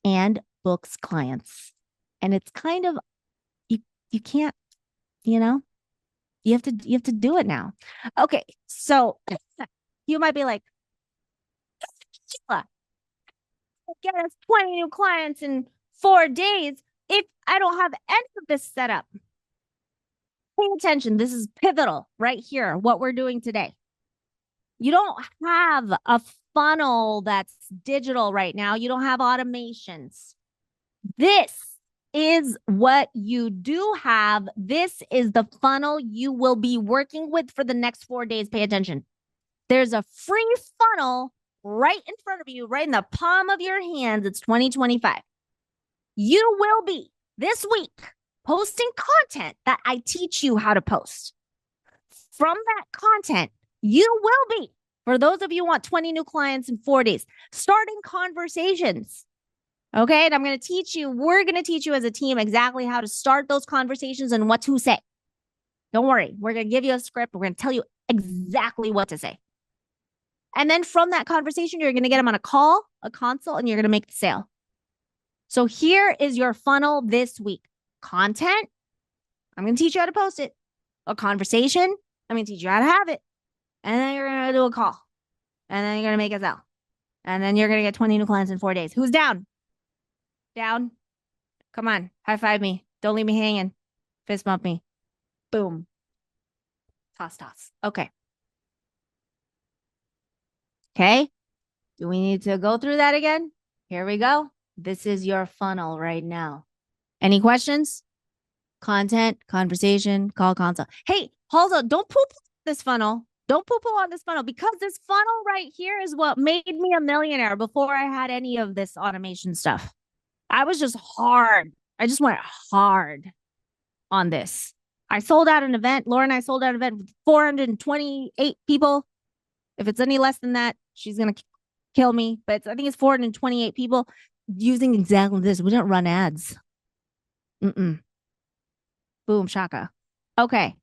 and books clients. And it's kind of, you can't, you know, you have to do it now. Okay. So you might be like, Sheila, get us 20 new clients in 4 days if I don't have any of this set up. Pay attention. This is pivotal right here, what we're doing today. You don't have a funnel that's digital right now. You don't have automations. This is what you do have. This is the funnel you will be working with for the next 4 days. Pay attention. There's a free funnel right in front of you, right in the palm of your hands. It's 2025. You will be this week posting content that I teach you how to post. From that content, you will be, for those of you who want 20 new clients in 4 days, starting conversations. Okay. And we're going to teach you as a team exactly how to start those conversations and what to say. Don't worry. We're going to give you a script. We're going to tell you exactly what to say. And then from that conversation, you're going to get them on a call, a consult, and you're going to make the sale. So here is your funnel this week. Content. I'm going to teach you how to post it. A conversation. I'm going to teach you how to have it. And then you're going to do a call. And then you're going to make a sale. And then you're going to get 20 new clients in 4 days. Who's down? Down. Come on. High five me. Don't leave me hanging. Fist bump me. Boom. Toss, toss. Okay. Okay. Do we need to go through that again? Here we go. This is your funnel right now. Any questions? Content, conversation, call, consult. Hey, hold on. Don't poo-poo this funnel. Don't poo-poo on this funnel, because this funnel right here is what made me a millionaire before I had any of this automation stuff. I was just hard. I just went hard on this. I sold out an event. Laura and I sold out an event with 428 people. If it's any less than that, she's going to kill me. But I think it's 428 people using exactly this. We didn't run ads. Boom, shaka. Okay.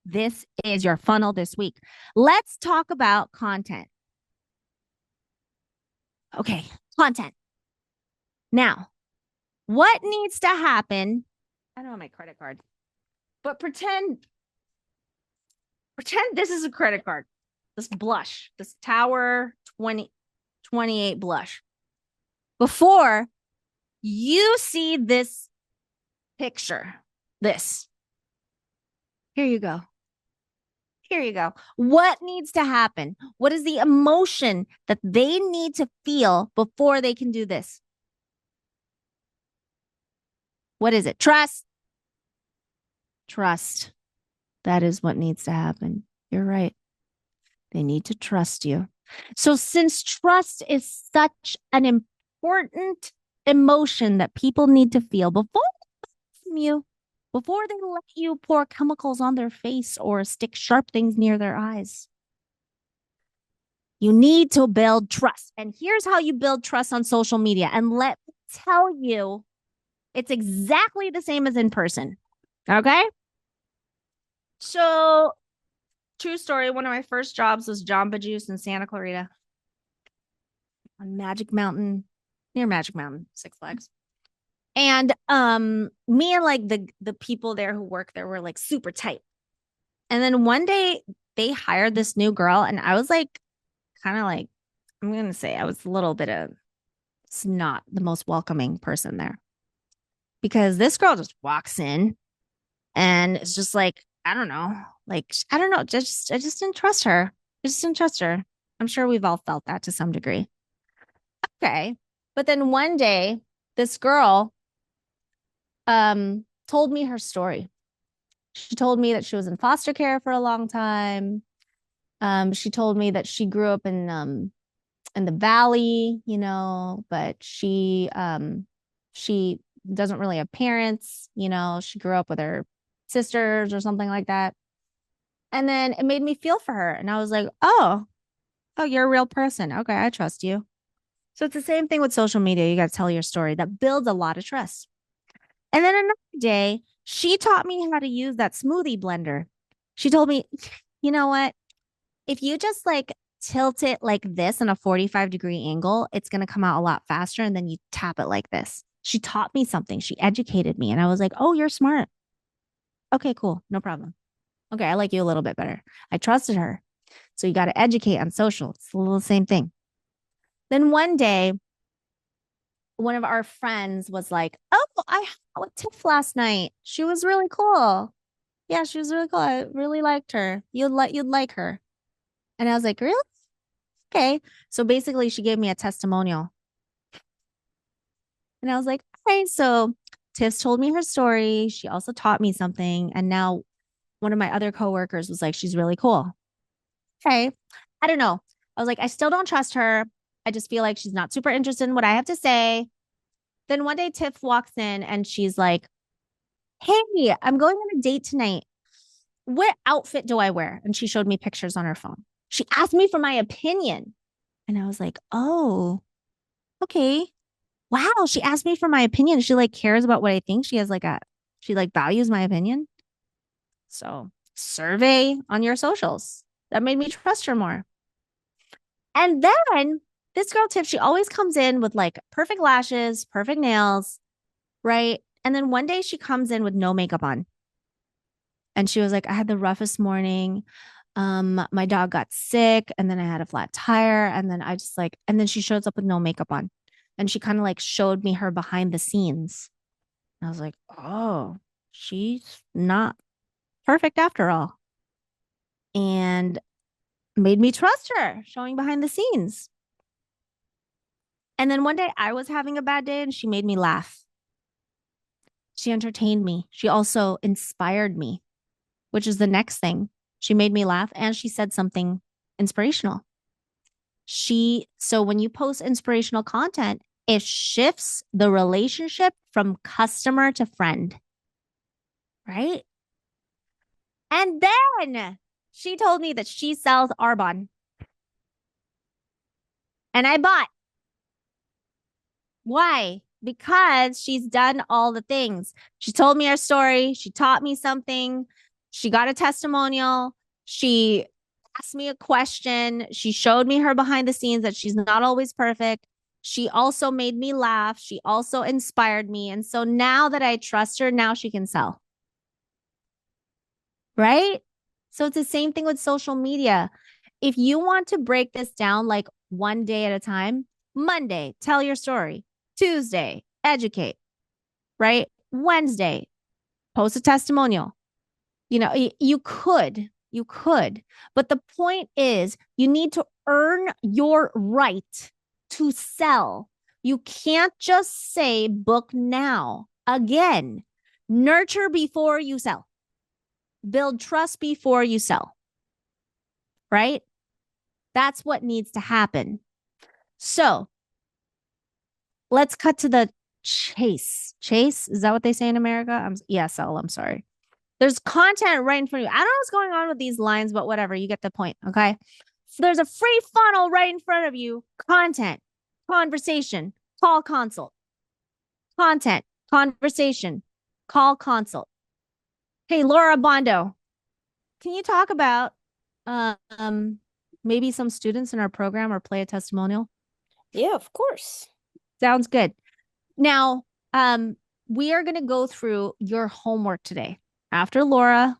This is your funnel this week. Let's talk about content. Okay. Content. Now, what needs to happen? I don't have my credit card, but pretend this is a credit card. This blush, this Tower 2028 blush. Before you see this picture, this, here you go. Here you go. What needs to happen? What is the emotion that they need to feel before they can do this? What is it? Trust. Trust. That is what needs to happen. You're right. They need to trust you. So since trust is such an important emotion that people need to feel before they let you pour chemicals on their face or stick sharp things near their eyes, you need to build trust. And here's how you build trust on social media. And let me tell you, it's exactly the same as in person. Okay? So, true story, one of my first jobs was Jamba Juice in Santa Clarita on Magic Mountain, near Magic Mountain, Six Flags. And me and like the people there who work there were like super tight. And then one day they hired this new girl, and I was like, kind of like, I'm gonna say I was a little bit of, it's not the most welcoming person there, because this girl just walks in and it's just like, I don't know, I just didn't trust her. I'm sure we've all felt that to some degree. Okay. But then one day this girl told me her story. She told me that she was in foster care for a long time. She told me that she grew up in the valley, but she doesn't really have parents, she grew up with her sisters or something like that. And then it made me feel for her. And I was like, oh, you're a real person. Okay, I trust you. So it's the same thing with social media. You got to tell your story. That builds a lot of trust. And then another day, she taught me how to use that smoothie blender. She told me, you know what? If you just like tilt it like this in a 45-degree angle, it's going to come out a lot faster. And then you tap it like this. She taught me something. She educated me. And I was like, oh, you're smart. Okay, cool. No problem. Okay, I like you a little bit better. I trusted her. So you got to educate on social. It's a little same thing. Then one day, one of our friends was like, oh, I hung out with Tiff last night. She was really cool. Yeah, she was really cool. I really liked her. You'd like her. And I was like, really? Okay. So basically she gave me a testimonial. And I was like, okay, so Tiff told me her story. She also taught me something. And now one of my other coworkers was like, she's really cool. Okay. I don't know. I was like, I still don't trust her. I just feel like she's not super interested in what I have to say. Then one day Tiff walks in and she's like, hey, I'm going on a date tonight. What outfit do I wear? And she showed me pictures on her phone. She asked me for my opinion. And I was like, oh, okay. Wow. She asked me for my opinion. She like cares about what I think. She like values my opinion. So survey on your socials. That made me trust her more. And then this girl Tiff, she always comes in with like perfect lashes, perfect nails, right? And then one day she comes in with no makeup on. And she was like, I had the roughest morning. My dog got sick and then I had a flat tire. And then and then she shows up with no makeup on. And she kind of like showed me her behind the scenes. And I was like, oh, she's not perfect after all. And made me trust her, showing behind the scenes. And then one day I was having a bad day and she made me laugh. She entertained me. She also inspired me, which is the next thing. She made me laugh and she said something inspirational. So when you post inspirational content, it shifts the relationship from customer to friend, right? And then she told me that she sells Arbonne. And I bought. Why? Because she's done all the things. She told me her story. She taught me something. She got a testimonial. She asked me a question. She showed me her behind the scenes that she's not always perfect. She also made me laugh. She also inspired me. And so now that I trust her, now she can sell. Right? So it's the same thing with social media. If you want to break this down like one day at a time, Monday, tell your story. Tuesday, educate, right? Wednesday, post a testimonial. You know, you could, but the point is you need to earn your right to sell. You can't just say book now. Again, nurture before you sell. Build trust before you sell, right? That's what needs to happen. So let's cut to the chase. Chase, is that what they say in America? Sell, I'm sorry. There's content right in front of you. I don't know what's going on with these lines, but whatever, you get the point, okay? So there's a free funnel right in front of you. Content, conversation, call consult. Content, conversation, call consult. Hey, Laura Bondo, can you talk about maybe some students in our program or play a testimonial? Yeah, of course. Sounds good. Now, we are going to go through your homework today. After Laura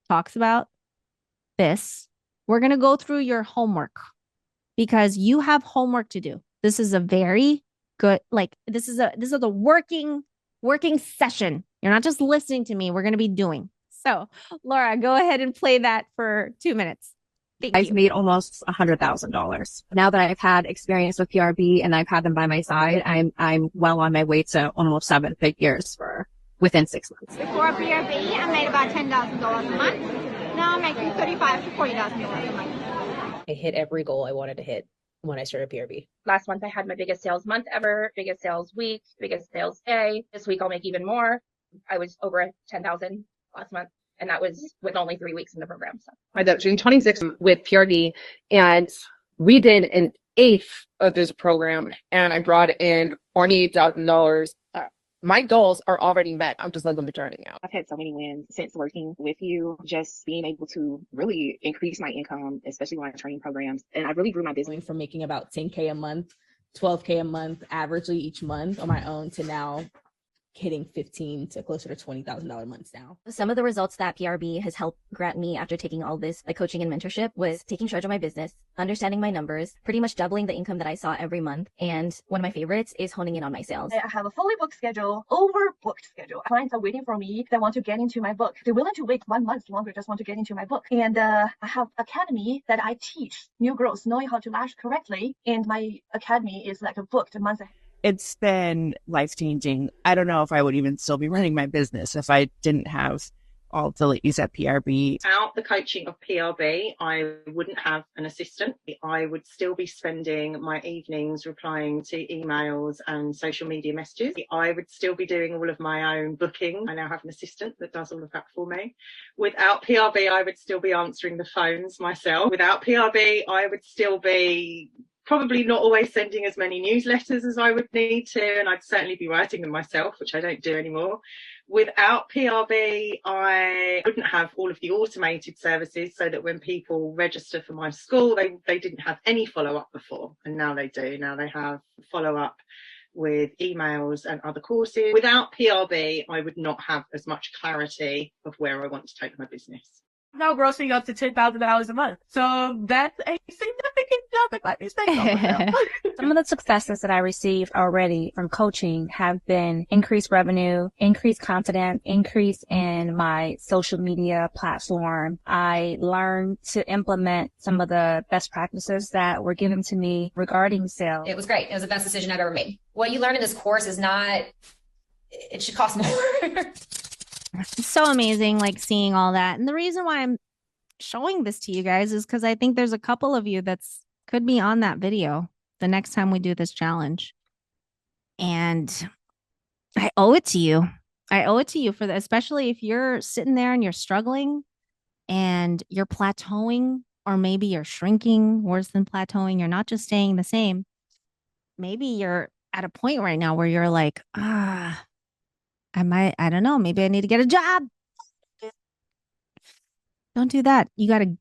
talks about this, we're going to go through your homework because you have homework to do. This is a very good, this is a working session. You're not just listening to me. We're going to be doing. So, Laura, go ahead and play that for 2 minutes. I've made almost $100,000. Now that I've had experience with PRB and I've had them by my side, I'm well on my way to almost 7 figures within 6 months. Before PRB, I made about $10,000 a month. Now I'm making $35,000 to $40,000 a month. I hit every goal I wanted to hit when I started PRB. Last month I had my biggest sales month ever, biggest sales week, biggest sales day. This week I'll make even more. I was over 10,000 last month. And that was with only 3 weeks in the program. So I did June 26th with PRD, and we did an eighth of this program, and I brought in $48,000 My goals are already met. I'm just letting them be turning out. I've had so many wins since working with you, just being able to really increase my income, especially when I training programs. And I really grew my business From making about 10K a month, 12K a month, averagely each month on my own to now hitting 15 to closer to $20,000 months now. Some of the results that PRB has helped grant me after taking all this like coaching and mentorship was taking charge of my business, understanding my numbers, pretty much doubling the income that I saw every month. And one of my favorites is honing in on my sales. I have a fully booked schedule, overbooked schedule. Clients are waiting for me that want to get into my book. They're willing to wait 1 month longer, just want to get into my book. And I have academy that I teach new girls knowing how to lash correctly. And my academy is like a booked a month ahead. It's been life-changing. I don't know if I would even still be running my business if I didn't have all the ladies at PRB. Without the coaching of PRB, I wouldn't have an assistant. I would still be spending my evenings replying to emails and social media messages. I would still be doing all of my own booking. I now have an assistant that does all of that for me. Without PRB, I would still be answering the phones myself. Without PRB, I would still be probably not always sending as many newsletters as I would need to, and I'd certainly be writing them myself, which I don't do anymore. Without PRB, I wouldn't have all of the automated services so that when people register for my school, they didn't have any follow-up before, and now they do. Now they have follow-up with emails and other courses. Without PRB, I would not have as much clarity of where I want to take my business. Now grossing up to $10,000 a month. So that's a significant jump in my business. Some of the successes that I received already from coaching have been increased revenue, increased confidence, increase in my social media platform. I learned to implement some of the best practices that were given to me regarding sales. It was great. It was the best decision I've ever made. What you learn in this course is not, it should cost more. It's so amazing, like seeing all that. And the reason why I'm showing this to you guys is because I think there's a couple of you that's could be on that video the next time we do this challenge. And I owe it to you. I owe it to you for that, especially if you're sitting there and you're struggling and you're plateauing, or maybe you're shrinking worse than plateauing. You're not just staying the same. Maybe you're at a point right now where you're like, I don't know, maybe I need to get a job. Don't do that. You got to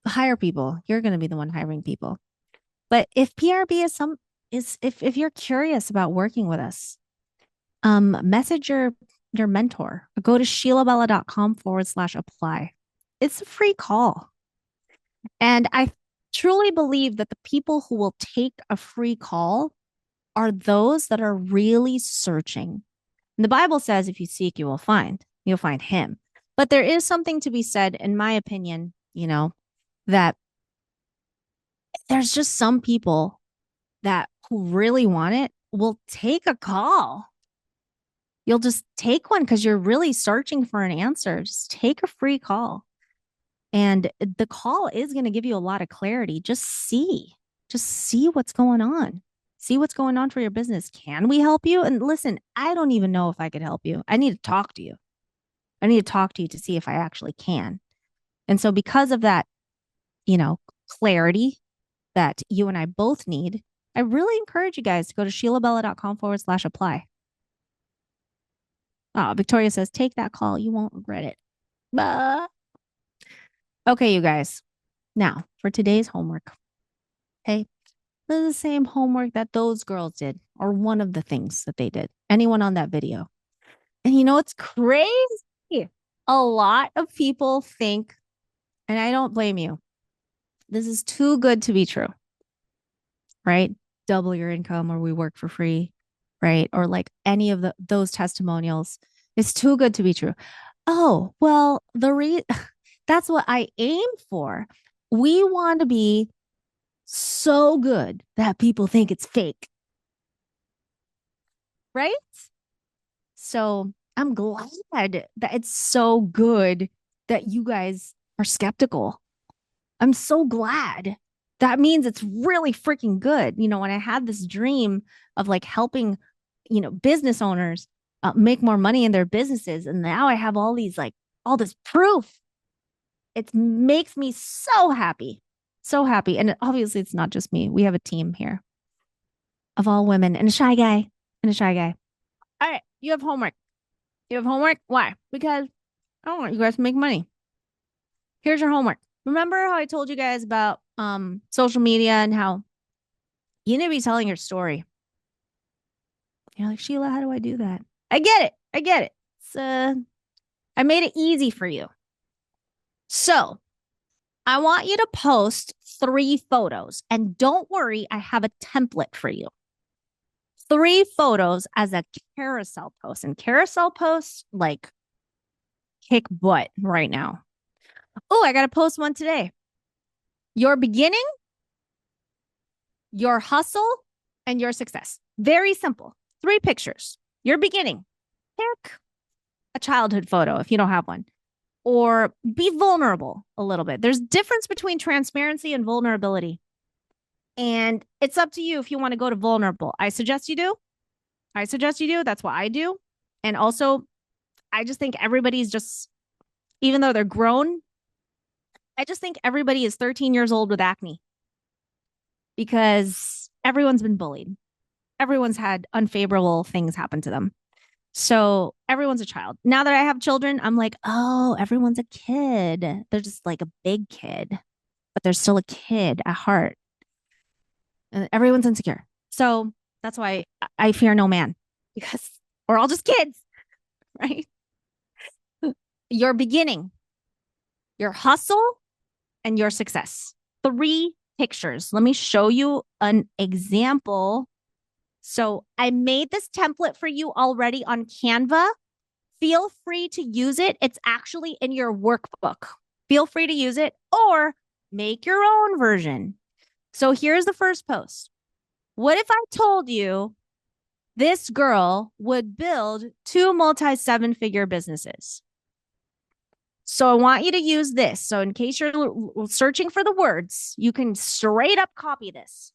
hire people. You're going to be the one hiring people. But if PRB if you're curious about working with us, message your mentor. Go to sheilabella.com/apply. It's a free call. And I truly believe that the people who will take a free call are those that are really searching. And the Bible says, if you seek, you will find. You'll find him. But there is something to be said, in my opinion, that there's just some people that who really want it will take a call. You'll just take one because you're really searching for an answer. Just take a free call. And the call is going to give you a lot of clarity. Just see what's going on. See what's going on for your business. Can we help you? And listen, I don't even know if I could help you. I need to talk to you. I need to talk to you to see if I actually can. And so because of that, clarity that you and I both need, I really encourage you guys to go to sheilabella.com/apply. Oh, Victoria says, take that call. You won't regret it. Okay, you guys. Now for today's homework. Okay. This is the same homework that those girls did, or one of the things that they did. Anyone on that video. And it's crazy. A lot of people think, and I don't blame you, this is too good to be true, right? Double your income, or we work for free, right? Or like any of those testimonials. It's too good to be true. Oh, well, that's what I aim for. We want to be so good that people think it's fake. Right? So I'm glad that it's so good that you guys are skeptical. I'm so glad. That means it's really freaking good. When I had this dream of like helping, business owners make more money in their businesses. And now I have all this proof. It makes me so happy. So happy. And obviously it's not just me. We have a team here of all women and a shy guy. All right. You have homework. You have homework. Why? Because I don't want you guys to make money. Here's your homework. Remember how I told you guys about social media and how you need to be telling your story. You're like, Sheila, how do I do that? I get it. I get it. I made it easy for you. So I want you to post 3 photos. And don't worry, I have a template for you. 3 photos as a carousel post. And carousel posts, like, kick butt right now. Oh, I got to post one today. Your beginning, your hustle, and your success. Very simple. 3 pictures. Your beginning. Pick a childhood photo if you don't have one. Or be vulnerable a little bit. There's difference between transparency and vulnerability. And it's up to you if you want to go to vulnerable. I suggest you do. That's what I do. And also, I just think everybody's just, even though they're grown, I just think everybody is 13 years old with acne. Because everyone's been bullied. Everyone's had unfavorable things happen to them. So everyone's a child. Now that I have children, I'm like, oh, everyone's a kid. They're just like a big kid, but they're still a kid at heart. And everyone's insecure. So that's why I fear no man, because we're all just kids, right? Your beginning, your hustle, and your success. 3 pictures. Let me show you an example. So I made this template for you already on Canva. Feel free to use it. It's actually in your workbook. Feel free to use it or make your own version. So here's the first post. What if I told you this girl would build 2 multi-7-figure businesses? So I want you to use this. So in case you're searching for the words, you can straight up copy this.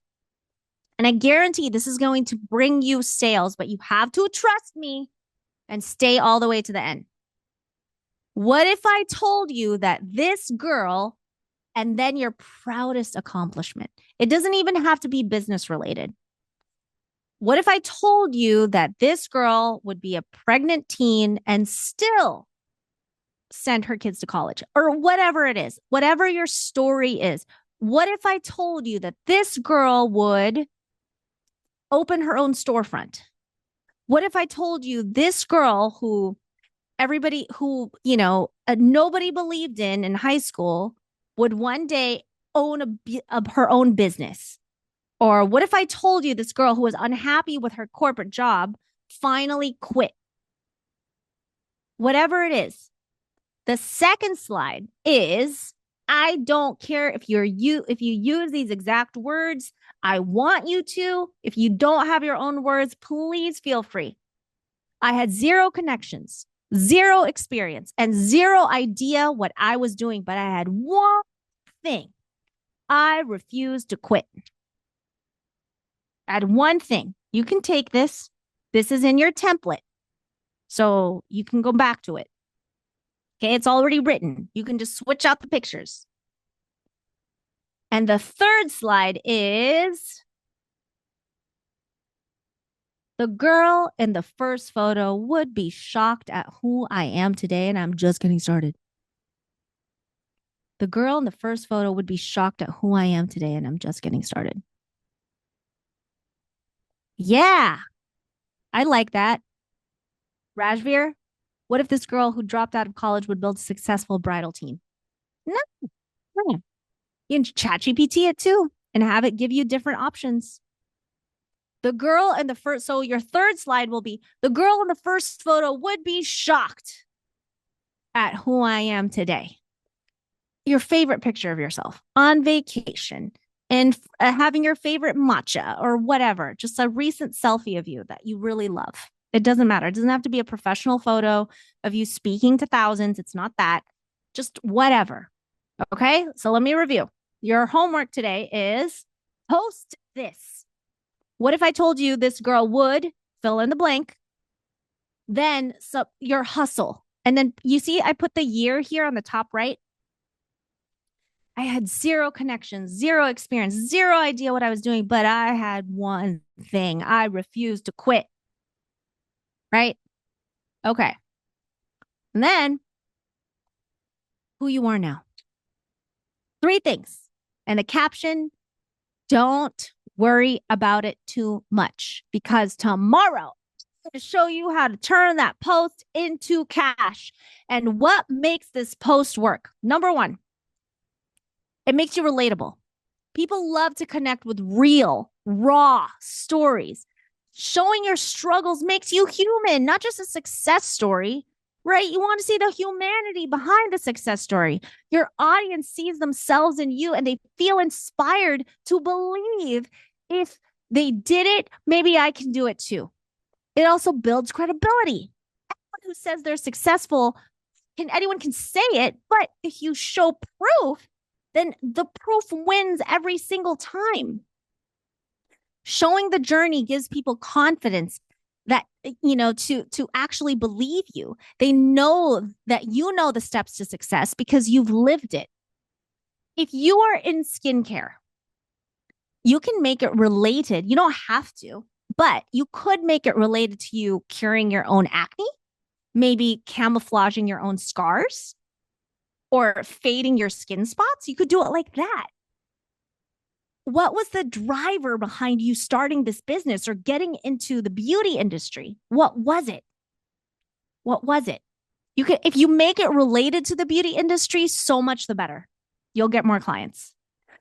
And I guarantee this is going to bring you sales, but you have to trust me and stay all the way to the end. What if I told you that this girl, and then your proudest accomplishment? It doesn't even have to be business related. What if I told you that this girl would be a pregnant teen and still send her kids to college, or whatever it is, whatever your story is? What if I told you that this girl would open her own storefront? What if I told you this girl who everybody who, nobody believed in high school would one day own her own business? Or what if I told you this girl who was unhappy with her corporate job finally quit? Whatever it is. The second slide is, I don't care if you use these exact words. I want you to. If you don't have your own words, please feel free. I had 0 connections, 0 experience, and 0 idea what I was doing, but I had one thing. I refused to quit. I had one thing. You can take this. This is in your template, so you can go back to it. Okay, it's already written. You can just switch out the pictures. And the third slide is the girl in the first photo would be shocked at who I am today, and I'm just getting started. The girl in the first photo would be shocked at who I am today, and I'm just getting started. Yeah, I like that. Rajveer, what if this girl who dropped out of college would build a successful bridal team? No. You can ChatGPT it too and have it give you different options. The girl in the first, so your third slide will be, the girl in the first photo would be shocked at who I am today. Your favorite picture of yourself on vacation and having your favorite matcha or whatever, just a recent selfie of you that you really love. It doesn't matter. It doesn't have to be a professional photo of you speaking to thousands. It's not that. Just whatever. Okay, so let me review. Your homework today is post this. What if I told you this girl would fill in the blank? Then your hustle. And then you see, I put the year here on the top right. I had 0 connections, 0 experience, 0 idea what I was doing, but I had one thing. I refused to quit. right? Okay. And then who you are now. 3 things. And the caption, don't worry about it too much, because tomorrow I'm going to show you how to turn that post into cash. And what makes this post work? Number 1, it makes you relatable. People love to connect with real, raw stories. Showing your struggles makes you human, not just a success story, right? You want to see the humanity behind the success story. Your audience sees themselves in you and they feel inspired to believe if they did it, maybe I can do it too. It also builds credibility. Anyone who says they're successful, anyone can say it, but if you show proof, then the proof wins every single time. Showing the journey gives people confidence that, to actually believe you. They know that you know the steps to success because you've lived it. If you are in skincare, you can make it related. You don't have to, but you could make it related to you curing your own acne, maybe camouflaging your own scars, or fading your skin spots. You could do it like that. What was the driver behind you starting this business or getting into the beauty industry? What was it? What was it? If you make it related to the beauty industry, so much the better. You'll get more clients.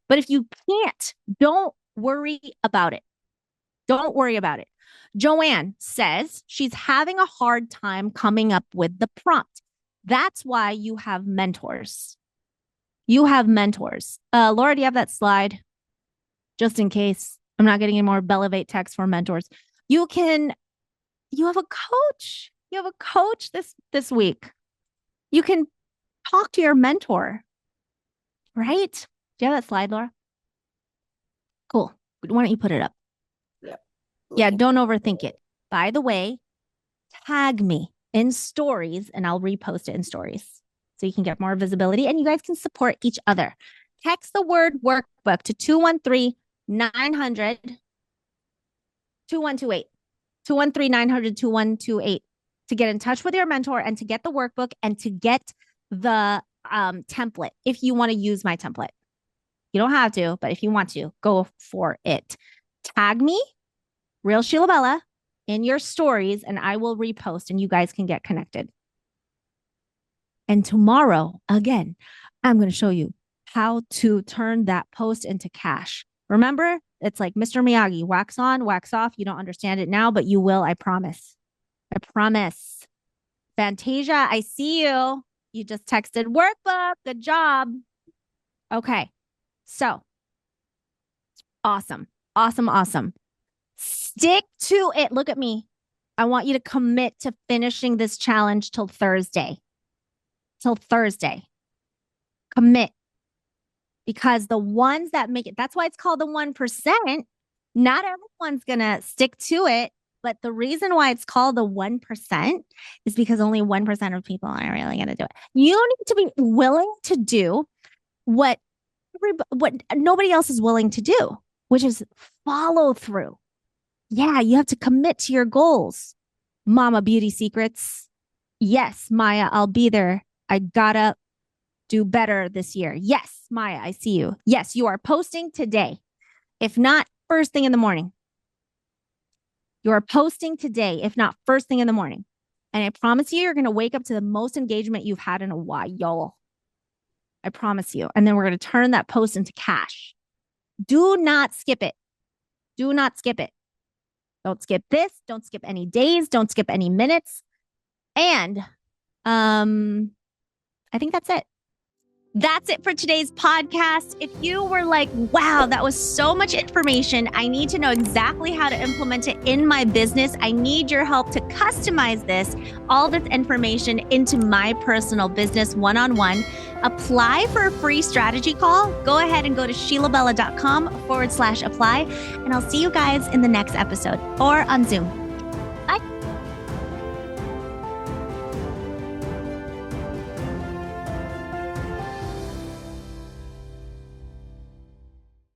But if you can't, don't worry about it. Don't worry about it. Joanne says she's having a hard time coming up with the prompt. That's why you have mentors. You have mentors. Laura, do you have that slide? Just in case I'm not getting any more Bellevate text for mentors. You have a coach. You have a coach this week. You can talk to your mentor, right? Do you have that slide, Laura? Cool. Why don't you put it up? Yep. Yeah, don't overthink it. By the way, tag me in stories and I'll repost it in stories so you can get more visibility and you guys can support each other. Text the word workbook to 213-900-2128. 213-900-2128 to get in touch with your mentor and to get the workbook and to get the template if you want to use my template. You don't have to, but if you want to, go for it. Tag me, Real Sheila Bella, in your stories and I will repost and you guys can get connected. And tomorrow, again, I'm going to show you how to turn that post into cash. Remember, it's like Mr. Miyagi, wax on, wax off. You don't understand it now, but you will. I promise. I promise. Fantasia, I see you. You just texted workbook. Good job. Okay. So awesome. Awesome. Awesome. Stick to it. Look at me. I want you to commit to finishing this challenge till Thursday. Till Thursday. Commit. Because the ones that make it, that's why it's called the 1%. Not everyone's going to stick to it. But the reason why it's called the 1% is because only 1% of people are really going to do it. You need to be willing to do what nobody else is willing to do, which is follow through. Yeah, you have to commit to your goals. Mama Beauty Secrets. Yes, Maya, I'll be there. I gotta do better this year. Yes, Maya, I see you. Yes, you are posting today. If not, first thing in the morning. You are posting today, if not first thing in the morning. And I promise you, you're going to wake up to the most engagement you've had in a while, y'all. I promise you. And then we're going to turn that post into cash. Do not skip it. Do not skip it. Don't skip this. Don't skip any days. Don't skip any minutes. And I think that's it. That's it for today's podcast. If you were like, wow, that was so much information. I need to know exactly how to implement it in my business. I need your help to customize all this information into my personal business one-on-one. Apply for a free strategy call. Go ahead and go to sheilabella.com/apply. And I'll see you guys in the next episode or on Zoom.